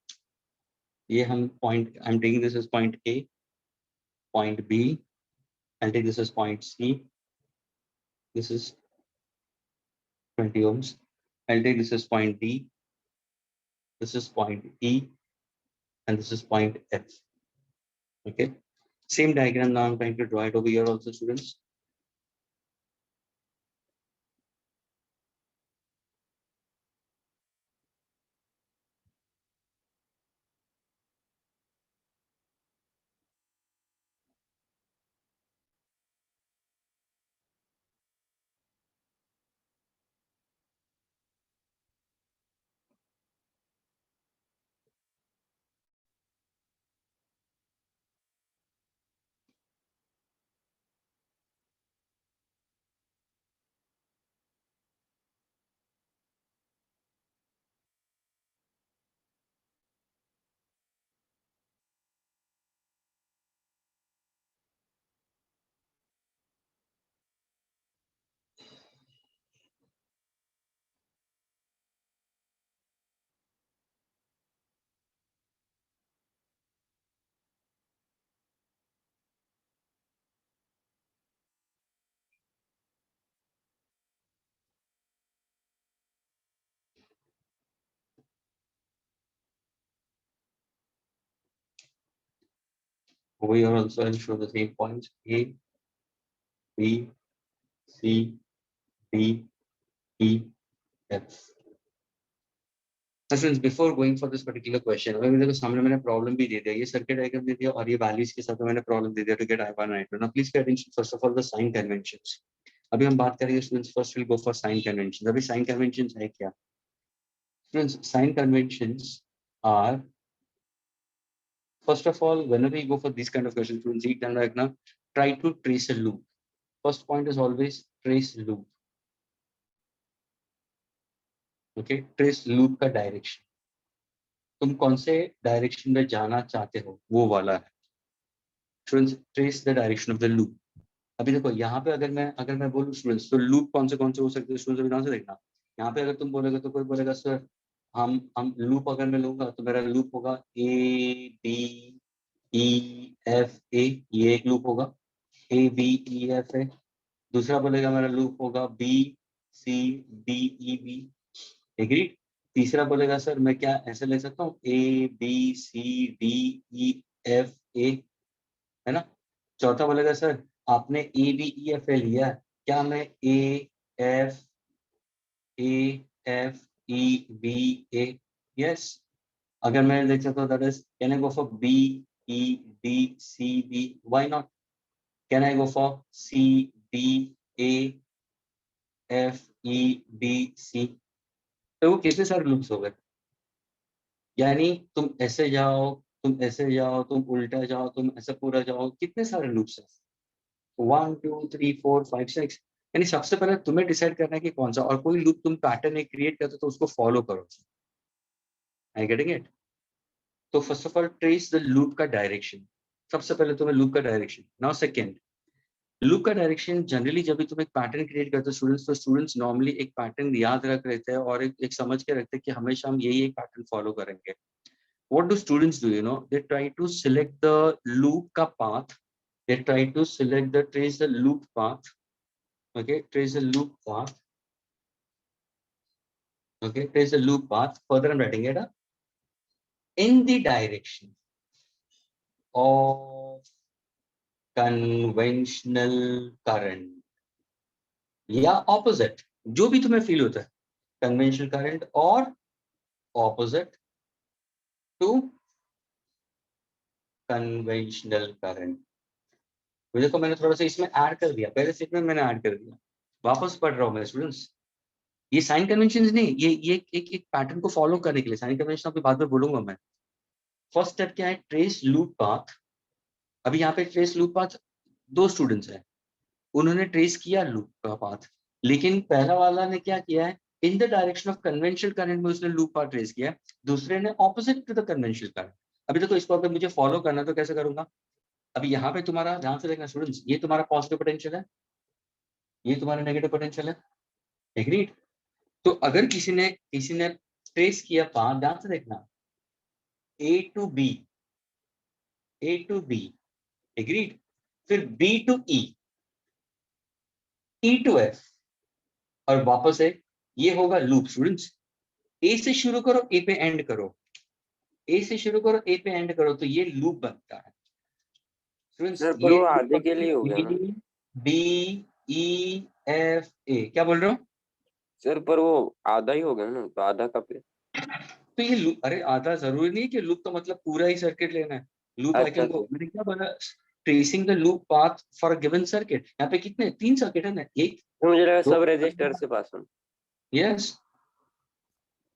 I'm taking this as point A, point B, I'll take this as point C, this is 20 ohms, I'll take this as point D, this is point E, and this is point F. Okay, same diagram now I'm trying to draw it over here also, students. Over here also I'll show the same points A, B, C, D, E, F. So friends, before going for this particular question, अगर मेरे को सामने मैंने problem भी दे दिया, ये circuit diagram दे दिया और ये values के साथ मैंने problem दे दिया to get I1 and I2. Now please pay attention first of all the sign conventions. अभी हम बात करेंगे students, first we'll go for sign conventions. अभी sign conventions है क्या? Students, sign conventions are, first of all, whenever you go for these kind of questions, students, एक ध्यान रखना, try to trace a loop. First point is always trace loop. Okay, trace loop का direction. तुम कौन से direction में जाना चाहते हो वो वाला है. Students, trace the direction of the loop. अभी देखो यहाँ पे अगर मैं बोलूँ स्टूडेंट्स, तो लूप कौन से हो सकते हैं स्टूडेंट्स, अभी ध्यान से देखना. यहाँ पे अगर तुम बोलोगे तो कोई बोलेगा सर हम लूप अगर मैं लूंगा तो मेरा लूप होगा A B E F A, ये एक लूप होगा, A B E F A. दूसरा बोलेगा मेरा लूप होगा B C D E B, agreed. तीसरा बोलेगा सर मैं क्या ऐसे ले सकता हूँ ABCDEFA, है ना. चौथा बोलेगा सर आपने ABEFA लिया, क्या मैं AF A F E B A. Yes. अगर मैंने देखा तो that is, can I go for B E D C B? Why not? Can I go for C D A F E B C? तो वो कितने सारे loops हो गए? यानी तुम ऐसे जाओ, तुम ऐसे जाओ, तुम उल्टा जाओ, तुम ऐसे पूरा जाओ, कितने सारे लूप्स हैं? 1 2 3 4 5 6। यानी सबसे पहले तुम्हें डिसाइड करना है कि कौन सा, और कोई लूप तुम पैटर्न एक क्रिएट करते हो तो उसको फॉलो करो। I getting it? तो first of all trace the loop का डायरेक्शन। सबसे पहले तुम्हें लूप का डायरेक्शन। नाउ सेकंड, लूप का डायरेक्शन जनरली जब भी तुम एक पैटर्न क्रिएट करते हो स्टूडेंट्स, तो स्टूडेंट्स नॉर्मली एक पैटर्न याद रख लेते हैं और एक समझ के रखते हैं कि हमेशा हम यही एक पैटर्न फॉलो करेंगे। What do students do? They try to select the loop का path. They try to trace the loop path. Okay, trace the loop path. Okay, trace the loop path. Further, I'm writing it up. In the direction of conventional current या opposite, जो भी तुम्हें feel होता है, conventional current और opposite to conventional current। देखो मैंने थोड़ा सा इसमें ऐड कर दिया, पहले स्टेटमेंट मैंने ऐड कर दिया, वापस पढ़ रहा हूँ मैं स्टूडेंट्स। ये साइन कन्वेंशन नहीं, ये एक पैटर्न को फॉलो करने के लिए साइन कन्वेंशन अभी बाद में बोलूंगा मैं। फर्स्ट स्टेप क्या है? Trace loop path. अभी यहाँ पे ट्रेस लूप पाथ, दो स्टूडेंट्स हैं, उन्होंने ट्रेस किया लूप का पाथ, लेकिन पहला वाला ने क्या किया है? In the direction of conventional current में उसने लूप पाथ ट्रेस किया, दूसरे ने opposite to the conventional current. अभी देखो इसको अगर मुझे फॉलो करना तो कैसे करूंगा? अभी यहाँ पे तुम्हारा ध्यान से देखना स्टूडेंट्स, ये तुम्हारा पॉजिटिव पोटेंशियल है, ये तुम्हारा नेगेटिव पोटेंशियल है। एग्रीड? तो अगर किसी ने ट्रेस किया पाथ, ध्यान से देखना, A to B, A to B, agreed? फिर B to E, E to F, और वापस है, ये होगा लूप स्टूडेंट्स। A से शुरू करो, A पे एंड करो, A से शुरू करो, A पे एंड करो, तो ये लूप बनता है स्टूडेंट्स। सर पर वो आधे के लिए हो गया ना। B E F A, क्या बोल रहे हो सर? पर वो आधा ही हो गया ना, तो आधा का पे। तो ये लूप, अरे आधा जरूरी नहीं कि लूप तो मतलब पूरा ही सर्किट लेना है। लूप आई अच्छा कैन गो, मैंने क्या बोला, tracing the loop path for a given circuit. यहाँ पे कितने, 3 सर्किट है ना, एक तो मुझे लगा दो, सब रजिस्टर से पास हो। यस।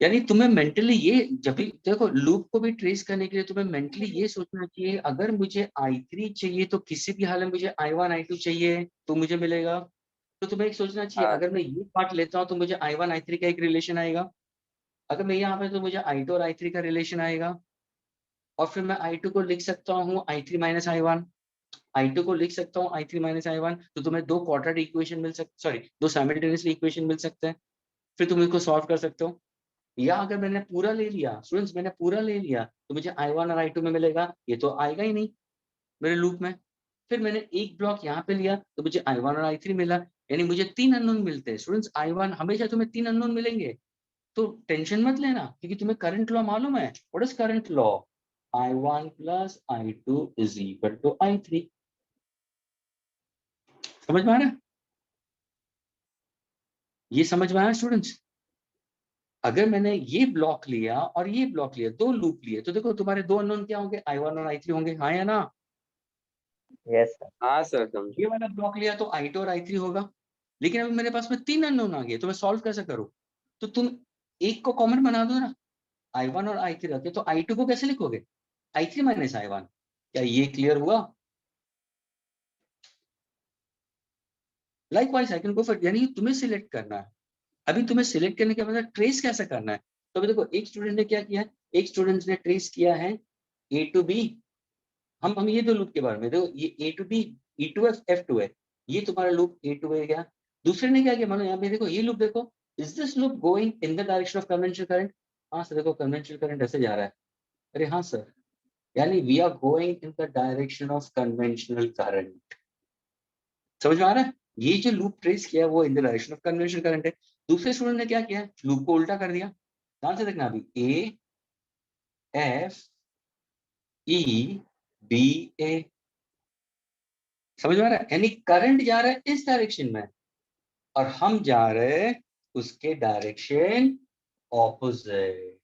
यानी तुम्हें मेंटली ये, जब भी देखो लूप को भी ट्रेस करने के लिए तुम्हें मेंटली ये सोचना चाहिए, अगर मुझे I3 चाहिए तो किसी भी हाल में मुझे I1 I2 चाहिए तो मुझे मिलेगा। तो तुम्हें एक सोचना चाहिए, हाँ अगर मैं ये पार्ट लेता हूँ तो मुझे I1 I3 का एक रिलेशन आएगा, अगर मैं यहाँ पे तो मुझे I2 और I3 का रिलेशन आएगा, और फिर मैं I2 को लिख सकता हूँ I3 माइनस I1, I2 को लिख सकता हूँ I3 माइनस I1। तो तुम्हें दो क्वाड्रेटिक इक्वेशन मिल सकते, सॉरी दो साइमल्टेनियसली इक्वेशन मिल सकते हैं, फिर तुम इसको सॉल्व कर सकते हो। या अगर मैंने पूरा ले लिया स्टूडेंट्स, मैंने पूरा ले लिया तो मुझे I1 और I2 में मिलेगा, ये तो आएगा ही नहीं मेरे लूप में। फिर मैंने एक ब्लॉक यहाँ पे लिया तो मुझे I1 और I3 मिला, यानी मुझे 3 अननोन मिलते हैं स्टूडेंट्स। I1 हमेशा तुम्हें 3 अननोन मिलेंगे, तो टेंशन मत लेना, क्योंकि तुम्हें करंट लॉ मालूम है। What is current law? I1 plus I2 is equal to I3। समझ में आ रहा है? ये समझ में आया स्टूडेंट्स? अगर मैंने ये ब्लॉक लिया और ये ब्लॉक लिया, दो लूप लिए, तो देखो तुम्हारे दो अननोन क्या होंगे? I1 और I3 होंगे, हाँ या ना? Yes, sir. हाँ सर समझ। ये वाला ब्लॉक लिया तो I2 और I3 होगा, लेकिन अभी मेरे पास में 3 अननोन आ गए, तो मैं सॉल्व कैसे करूं? तो तुम एक को कॉमन बना दो ना, I1 और I3 रखे, तो I2 को कैसे लिखोगे? I3 minus I1। क्या ये क्लियर हुआ? Likewise I can go for, यानी तुम्हें सिलेक्ट करना है। अभी तुम्हें सिलेक्ट करने के बाद ट्रेस कैसे करना है? तो अभी देखो एक स्टूडेंट ने क्या किया है, एक स्टूडेंट ने ट्रेस किया है A to B। हम ये दो लूप के बारे में देखो, ये A to B, E to F, F to A, ये तुम्हारा लूप A to A गया। दूसरे ने क्या किया, मानो यहाँ पे देखो ये लूप देखो, is this loop going in the direction of conventional current? हाँ सर, देखो कन्वेंशनल करंट ऐसे जा रहा है। अरे हाँ सर, यानी we are going in the direction of conventional current. समझ में आ रहा है? ये जो लूप ट्रेस किया वो इन the direction of conventional current है। दूसरे स्टूडेंट ने क्या किया, लूप को उल्टा कर दिया। ध्यान से देखना, अभी A F E B A, समझ में आ रहा है? यानी करंट जा रहा है इस डायरेक्शन में और हम जा रहे हैं उसके डायरेक्शन ऑपोजिट।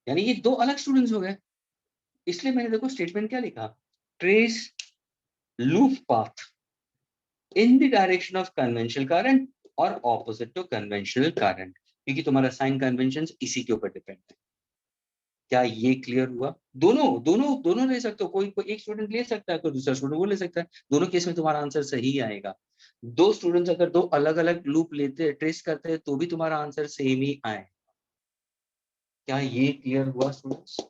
यानी ये दो अलग स्टूडेंट्स हो गए, इसलिए मैंने देखो स्टेटमेंट क्या लिखा, trace loop path in the direction of conventional current और ऑपोजिट टू कन्वेंशनल करंट, क्योंकि तुम्हारा साइन कन्वेंशन इसी के ऊपर डिपेंड है। क्या ये क्लियर हुआ? दोनों दोनों दोनों ले सकते हो, कोई एक स्टूडेंट ले सकता है, कोई दूसरा स्टूडेंट वो ले सकता है, दोनों केस में तुम्हारा आंसर सही आएगा। दो स्टूडेंट्स अगर दो अलग अलग लूप लेते ट्रेस करते हैं तो भी तुम्हारा आंसर सेम ही आए। क्या ये क्लियर हुआ students?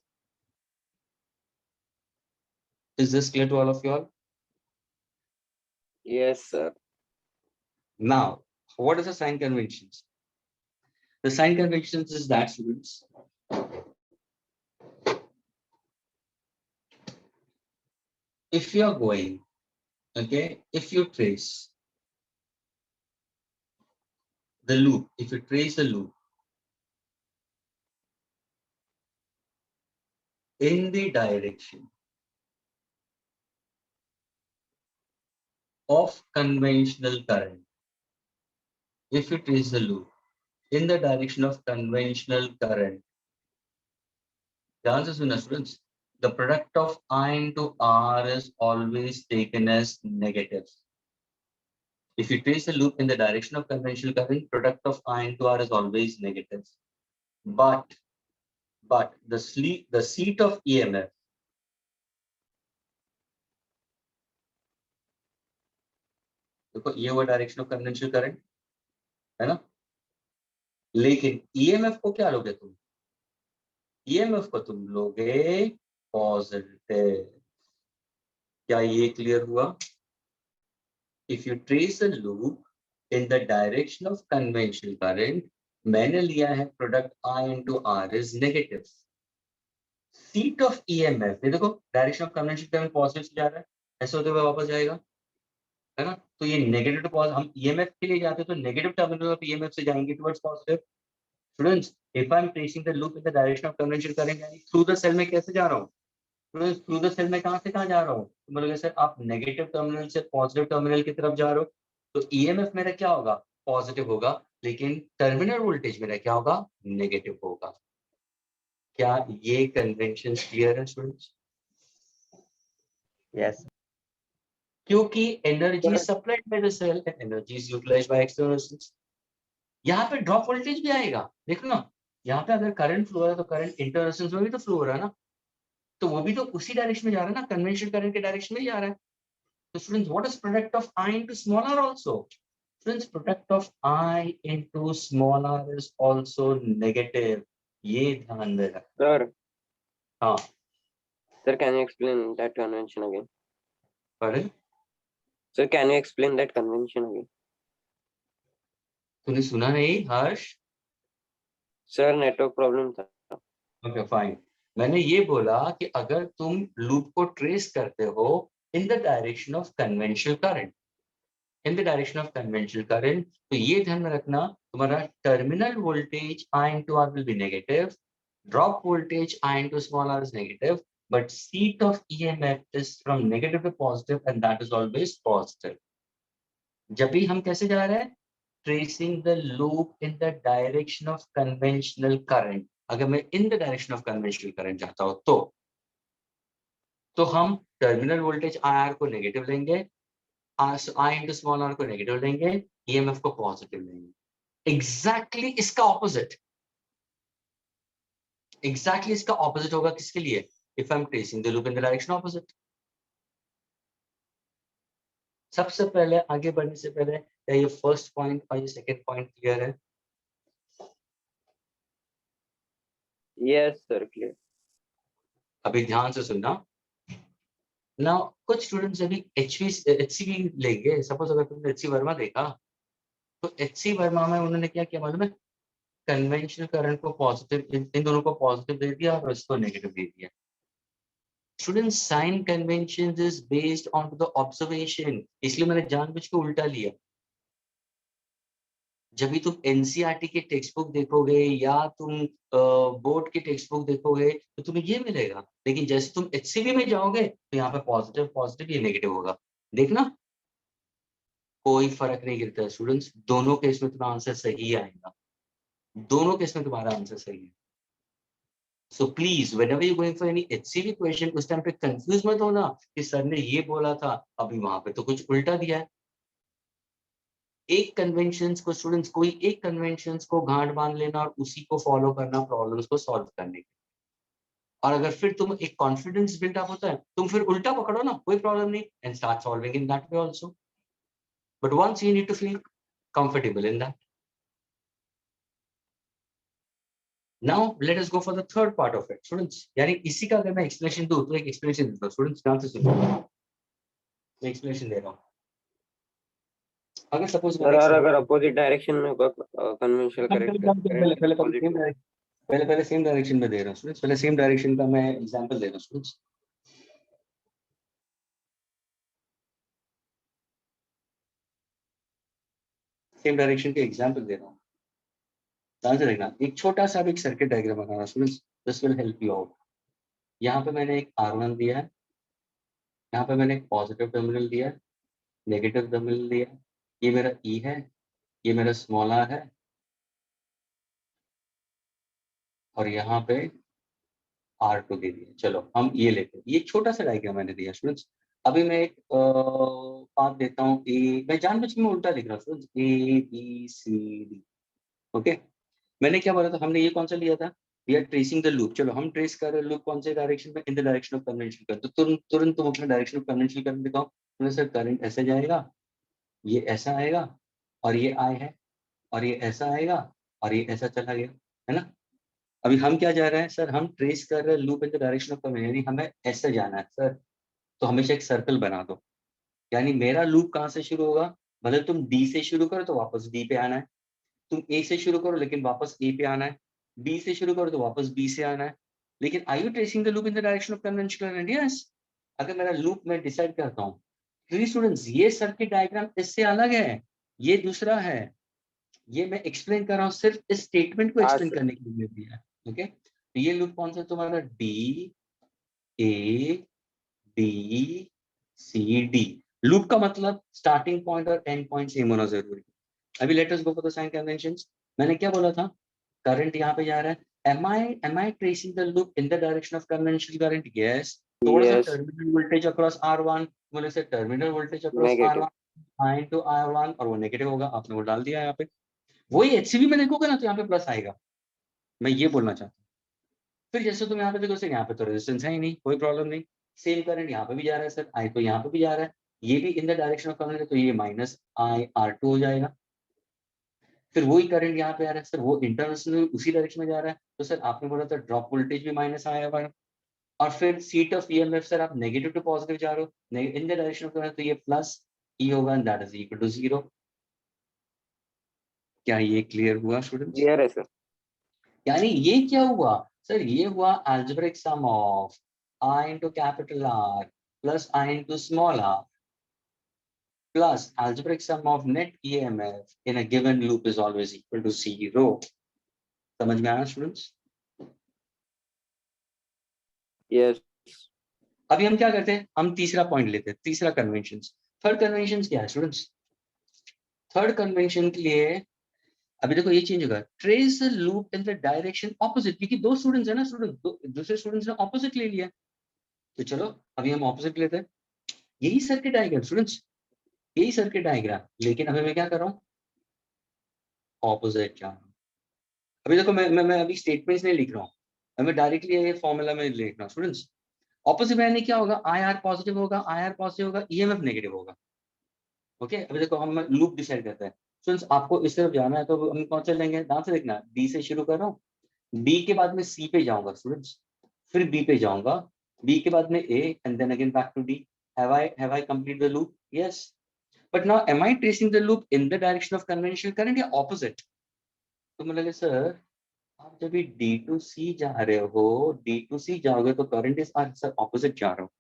Is this clear to all of you all? Yes, sir. Now, what is the sign conventions? The sign conventions is that, students, if you are going, okay, if you trace the loop, if you trace the loop in the direction of conventional current, if you trace the loop in the direction of conventional current, the answer is, students, the product of I into R is always taken as negative. If you trace the loop in the direction of conventional current, product of I into R is always negative. But the seat of EMF, देखो ये वो direction of conventional current है ना, लेकिन EMF को क्या लोगे तुम? EMF को तुम लोगे पॉजिटिव। क्या ये क्लियर हुआ? If you trace a loop in the direction of conventional current, मैंने लिया है product I into R is negative. Seat of EMF, ये देखो direction of conventional current positive से जा रहा है, ऐसे होते हुए वापस जाएगा, है ना, तो ये नेगेटिव टू पॉजिटिव, हम EMF के लिए जाते तो नेगेटिव टर्मिनल ऑफ EMF से जाएंगे towards positive. Students, if I am tracing the loop in the direction of conventional current, यानी थ्रू द सेल में कैसे जा रहा हूँ? स्टूडेंट्स, थ्रू द सेल में कहां से कहां जा रहा हूँ? तो बोलोगे सर आप नेगेटिव टर्मिनल से पॉजिटिव टर्मिनल की तरफ जा रहे हो, तो EMF मेरा क्या होगा? पॉजिटिव होगा, लेकिन टर्मिनल वोल्टेज मेरा क्या होगा? नेगेटिव होगा। क्या ये कन्वेंशन क्लियर है स्टूडेंट्स? Yes. क्योंकि energy supplied by the cell, energy is utilised by external source. यहाँ पे ड्रॉप वोल्टेज भी आएगा, देखो ना, यहाँ पे अगर करंट फ्लो हो रहा है तो करंट इंटर रेजिस्टेंस में भी तो फ्लो हो रहा है ना, तो वो भी तो उसी डायरेक्शन में जा रहा है ना, कन्वेंशनल करंट के डायरेक्शन में ही जा रहा है। तो students, what is product of I into small r also? Students, product of I into small r is also negative. ये ध्यान में रख। Sir, हाँ, sir, can you explain that convention again? पढ़े? Sir, can you explain that convention again? तूने सुना नहीं हर्ष? Sir, network problem था। ओके फाइन, मैंने ये बोला कि अगर तुम लूप को ट्रेस करते हो in the direction of conventional current, in the direction of conventional current, तो ये ध्यान में रखना तुम्हारा terminal voltage I into R will be negative, drop voltage I into small r is negative, but seat of EMF is from negative to positive and that is always positive. जब भी हम कैसे जा रहे हैं? Tracing the loop in the direction of conventional current. अगर मैं इन the direction of conventional current जाता हूं तो हम टर्मिनल वोल्टेज IR को नेगेटिव लेंगे, I into small r को नेगेटिव लेंगे, EMF को पॉजिटिव लेंगे। एग्जैक्टली इसका ऑपोजिट, एग्जैक्टली इसका ऑपोजिट होगा किसके लिए? If I am tracing the loop in the direction opposite. सबसे पहले आगे बढ़ने से पहले क्या ये फर्स्ट पॉइंट और ये सेकंड पॉइंट क्लियर है? Yes, sir, clear. अभी ध्यान से सुनना ना, कुछ स्टूडेंट्स अभी HCV लेंगे। सपोज अगर तुमने HC वर्मा देखा तो HC वर्मा में उन्होंने क्या किया मालूम है? कन्वेंशनल करंट को पॉजिटिव, इन दोनों को पॉजिटिव दे दिया और इसको नेगेटिव दे दिया। Students, sign convention is based on the observation, इसलिए मैंने जानबूझ के उल्टा लिया। जब भी तुम NCERT के टेक्स्ट बुक देखोगे या तुम बोर्ड के टेक्स्ट बुक देखोगे तो तुम्हें ये मिलेगा, लेकिन जैसे तुम HCV में जाओगे तो यहाँ पे पॉजिटिव पॉजिटिव, ये नेगेटिव होगा। देखना कोई फर्क नहीं गिरता है स्टूडेंट्स, दोनों केस में तुम्हारा आंसर सही आएगा, दोनों केस में तुम्हारा आंसर सही है। So please whenever you going for any HCV question, उस टाइम पे कंफ्यूज मत होना कि सर ने ये बोला था, अभी वहां पे तो कुछ उल्टा दिया है। एक कन्वेंशंस को स्टूडेंट्स, कोई एक कन्वेंशंस को गांठ बांध लेना और उसी को फॉलो करना प्रॉब्लम्स को सॉल्व करने के। और अगर फिर तुम एक कॉन्फिडेंस बिल्डअप होता है, तुम फिर उल्टा पकड़ो ना, कोई प्रॉब्लम नहीं, and start solving in that way also, but once you need to feel comfortable in that. Now let us go for the third part of it students. यानी इसी का अगर मैं एक्सप्लेनेशन दूं तो एक एक्सप्लेनेशन देता हूं स्टूडेंट्स, ध्यान से सुनो, मैं एक्सप्लेनेशन दे रहा हूं। अगर सपोज सर और अगर अपोजिट डायरेक्शन में कन्वेंशनल करेक्ट पहले सेम डायरेक्शन में दे रहा हूँ स्टूडेंट्स, पहले सेम डायरेक्शन का मैं एग्जांपल दे रहा हूँ स्टूडेंट्स। सेम डायरेक्शन के एग्जांपल दे रहा हूँ, ध्यान से देखना। एक छोटा सा भी एक circuit diagram banana students, this will help you out. यहाँ पे मैंने एक R1 दिया है, यहाँ पे मैंने एक पॉजिटिव टर्मिनल दिया है, नेगेटिव टर्मिनल दिया है, ये मेरा E है, ये मेरा स्मॉल r है, और यहाँ पे R2 दे दिया। चलो हम ये लेते हैं, ये छोटा सा डायग्राम मैंने दिया स्टूडेंट्स। अभी मैं एक पाथ देता हूँ, ए, मैं जानबूझ के मैं उल्टा लिख रहा हूँ स्टूडेंट्स, ABCD। ओके, मैंने क्या बोला था, हमने ये कौन सा लिया था, we are tracing the loop. चलो हम ट्रेस कर रहे हैं लूप कौन से डायरेक्शन में, इन the direction of conventional current. तो तुरंत तुम अपना डायरेक्शन ऑफ कन्वेंशनल करंट दिखाओ। तुमने सर करंट ऐसे जाएगा, ये ऐसा आएगा, और ये I है, और ये ऐसा आएगा, और ये ऐसा चला गया, है ना। अभी हम क्या जा रहे हैं सर, हम ट्रेस कर रहे हैं loop in the direction of convention, यानी हमें ऐसे जाना है सर। तो हमेशा एक सर्कल बना दो, यानी मेरा लूप कहाँ से शुरू होगा, भले तुम D से शुरू करो तो वापस D पे आना है, तुम A से शुरू करो लेकिन वापस A पे आना है, B से शुरू करो तो वापस B से आना है। लेकिन are you tracing the loop in the direction of conventional current? Yes. अगर मेरा लूप मैं डिसाइड करता हूँ, क्योंकि स्टूडेंट्स ये सर्किट डायग्राम इससे अलग है, ये दूसरा है, ये मैं एक्सप्लेन कर रहा हूँ सिर्फ इस स्टेटमेंट को हाँ एक्सप्लेन सर। करने के लिए दिया है। ओके, तो ये लूप कौन सा तुम्हारा, DABCD। लूप का मतलब स्टार्टिंग पॉइंट और एंड पॉइंट सेम होना जरूरी है। अभी let us go for the sign conventions. मैंने क्या बोला था, करंट यहाँ पे जा रहा है, am I tracing the loop in the direction of conventional current? Yes. So what is the Yes. terminal voltage across R1? बोले से terminal voltage across Negative. R1 I into R1, और वो नेगेटिव होगा, आपने वो डाल दिया यहाँ पे। वही HCV में देखोगे ना तो यहाँ पे प्लस आएगा, मैं ये बोलना चाहता हूँ। फिर जैसे तुम यहाँ पे देखो सर, यहाँ पे तो रेजिस्टेंस है ही नहीं, कोई प्रॉब्लम नहीं, सेम करंट यहाँ पे भी जा रहा है सर, I तो यहाँ पे भी जा रहा है, ये भी इन द डायरेक्शन ऑफ करंट है, तो ये माइनस IR2 हो जाएगा। फिर वही करंट यहाँ पे आ रहा है सर, वो इंटरनल उसी डायरेक्शन में जा रहा है, तो सर आपने बोला था ड्रॉप वोल्टेज भी माइनस आया। और फिर सीट ऑफ EMF सर, आप नेगेटिव टू पॉजिटिव जा रहे हो, in the direction of current, तो ये प्लस E होगा, and that is equal to 0। क्या ये क्लियर हुआ स्टूडेंट्स? Clear है सर। यानी ये क्या हुआ सर, ये हुआ algebraic sum of I into capital R plus I into small r plus algebraic sum of net EMF in a given loop is always equal to 0। समझ में आया स्टूडेंट्स? Yes. अभी हम क्या करते हैं, हम तीसरा पॉइंट लेते हैं, तीसरा कन्वेंशन। थर्ड कन्वेंशन क्या है स्टूडेंट्स? थर्ड कन्वेंशन के लिए अभी देखो ये चेंज होगा, trace loop in the direction opposite, क्योंकि दो स्टूडेंट्स है ना स्टूडेंट, दूसरे स्टूडेंट्स ने ऑपोजिट ले लिया, तो चलो अभी हम ऑपोजिट लेते हैं। यही सर्किट डायग्राम स्टूडेंट्स, यही सर्किट डायग्राम, लेकिन अभी मैं क्या कर रहा हूँ, ऑपोजिट जा रहा हूँ। अभी देखो मैं अभी स्टेटमेंट्स नहीं लिख रहा हूँ, मैं डायरेक्टली ये फॉर्मूला में लिख रहा हूँ स्टूडेंट्स। ऑपोजिट में क्या होगा, IR पॉजिटिव होगा, IR पॉजिटिव होगा, EMF नेगेटिव होगा। ओके, अभी देखो हम लूप डिसाइड करते हैं स्टूडेंट्स, आपको इस तरफ जाना है तो हम कौन से लेंगे, ध्यान से देखना, D से शुरू कर रहा हूँ, B के बाद में C पे जाऊंगा स्टूडेंट्स, फिर B पे जाऊंगा, B के बाद में A, and then again back to D। Have I completed the loop? Yes. But now am I tracing the loop in the direction of conventional current या opposite? तो मुझे लगे सर, आप जब भी D to C जा रहे हो, D to C जाओगे तो करंट इज सर ऑपोजिट जा रहा हो।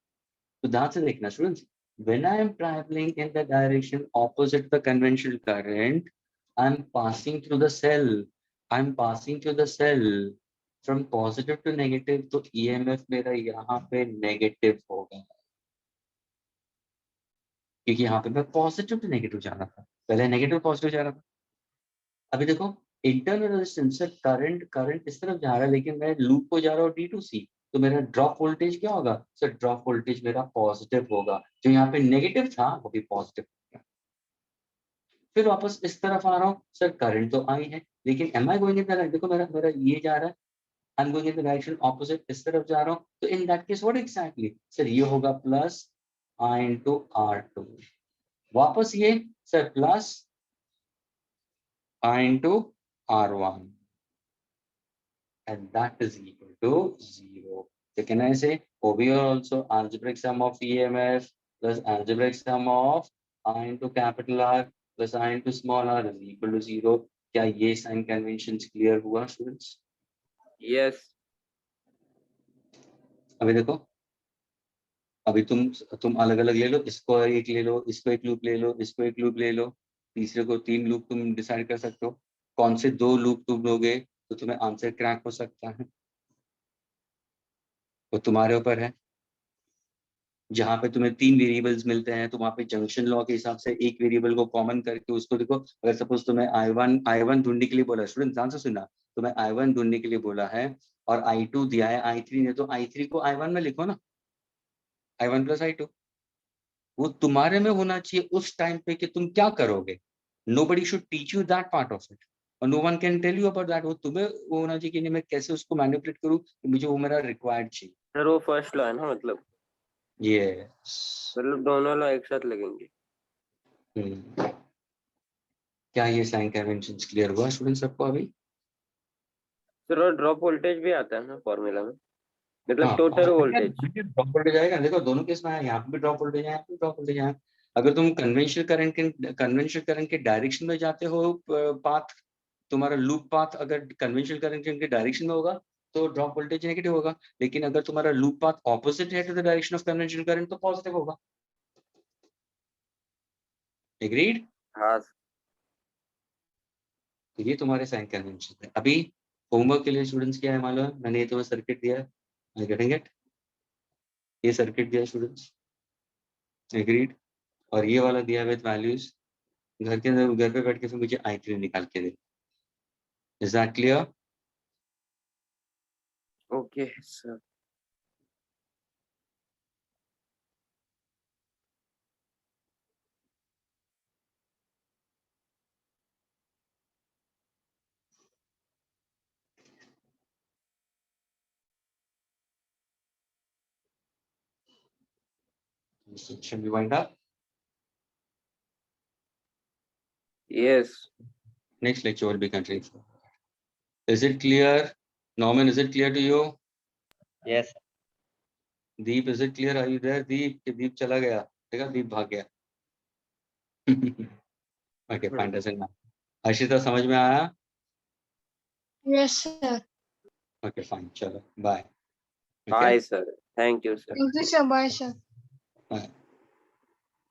तो ध्यान से देखना students, when I am traveling in the direction opposite the conventional current, I'm passing through the cell, I'm passing through the cell from positive to negative, तो EMF मेरा यहाँ पे नेगेटिव होगा। क्योंकि यहाँ पे मैं पॉजिटिव टू नेगेटिव जा रहा था, पहले नेगेटिव पॉजिटिव जा रहा था। अभी देखो इंटरनल रेजिस्टेंस से करंट इस तरफ जा रहा है, लेकिन मैं लूप को जा रहा हूँ D2C, तो मेरा ड्रॉप वोल्टेज क्या होगा सर? ड्रॉप वोल्टेज मेरा पॉजिटिव होगा, जो यहाँ पे नेगेटिव था वो भी पॉजिटिव हो गया। फिर वापस इस तरफ आ रहा हूँ, सर करंट तो आई है, लेकिन am I going in the, देखो मेरा मेरा ये जा रहा है, I am going in the direction opposite, इस तरफ जा रहा हूँ, तो in that case what exactly sir? ये होगा प्लस I into R2, वापस ये sir plus I into R1, and that is equal to 0. So can I say over here also algebraic sum of EMF plus algebraic sum of I into capital R plus I into small r is equal to 0? क्या ये sign convention clear हुआ students? Yes. अभी देखो, अभी तुम अलग अलग ले लो, इसको एक ले लो, इसको एक लूप ले लो, इसको एक लूप ले लो, तीसरे को 3 लूप तुम डिसाइड कर सकते हो। कौन से 2 लूप तुम लोगे तो तुम्हें आंसर क्रैक हो सकता है, वो तुम्हारे ऊपर है। जहां पे तुम्हें 3 वेरिएबल्स मिलते हैं तो वहां पे जंक्शन लॉ के हिसाब से एक वेरिएबल को कॉमन करके उसको देखो। अगर सपोज तुम्हें I1 ढूंढने के लिए बोला, स्टूडेंट ध्यान से सुनना, तुम्हें I1 ढूंढने के लिए बोला है और I2 दिया है, I3 ने, तो I3 को I1 में लिखो ना, I1 प्लस I2। वो तुम्हारे में होना चाहिए उस टाइम पे कि तुम क्या करोगे। Nobody should teach you that part of it, और no one can tell you about that। वो तुम्हें वो होना चाहिए कि नहीं मैं कैसे उसको मैनिपुलेट करूँ कि मुझे वो मेरा रिक्वायर्ड चाहिए। सर वो फर्स्ट लॉ है ना, मतलब ये दोनों लॉ एक साथ लगेंगे। क्या ये साइन कन्वेंशन क्लियर हुआ स्टूडेंट सबको अभी? सर वो ड्रॉप वोल्टेज भी आता है ना फॉर्मूला में, मतलब हाँ, टोटल वोल्टेज। ड्रॉप वोल्टेज आएगा, देखो दोनों केस में आया, यहाँ पे भी ड्रॉप वोल्टेज आया, यहाँ पे ड्रॉप वोल्टेज आया। अगर तुम कन्वेंशनल करंट के डायरेक्शन में जाते हो, पाथ तुम्हारा लूप पाथ अगर कन्वेंशनल करंट के डायरेक्शन में होगा तो ड्रॉप वोल्टेज नेगेटिव होगा, लेकिन अगर तुम्हारा लूप पाथ ऑपोजिट है to the direction of conventional current तो पॉजिटिव होगा। एग्रीड? हाँ तो ये तुम्हारे साइन कन्वेंशन है। अभी होमवर्क के लिए स्टूडेंट्स क्या है मालूम है? मैंने ये तुम्हें सर्किट दिया है, आई गेटिंग इट? ये सर्किट दिया स्टूडेंट्स, एग्रीड? और ये वाला दिया विद वैल्यूज, घर के अंदर घर पे बैठ के फिर मुझे I3 निकाल के दे। Is that clear? Okay sir. Shall we wind up? Yes. Next lecture will be continued. Is it clear? Norman, is it clear to you? Yes. Deep, is it clear? Are you there? Deep, कि Deep चला गया, देखा Deep भाग गया। Okay, fine, doesn't matter. Arshita समझ में आया? Yes, sir. Okay, fine, चलो, bye. Bye sir. Thank you sir. Thank you, sir. Bye, sir. Bye.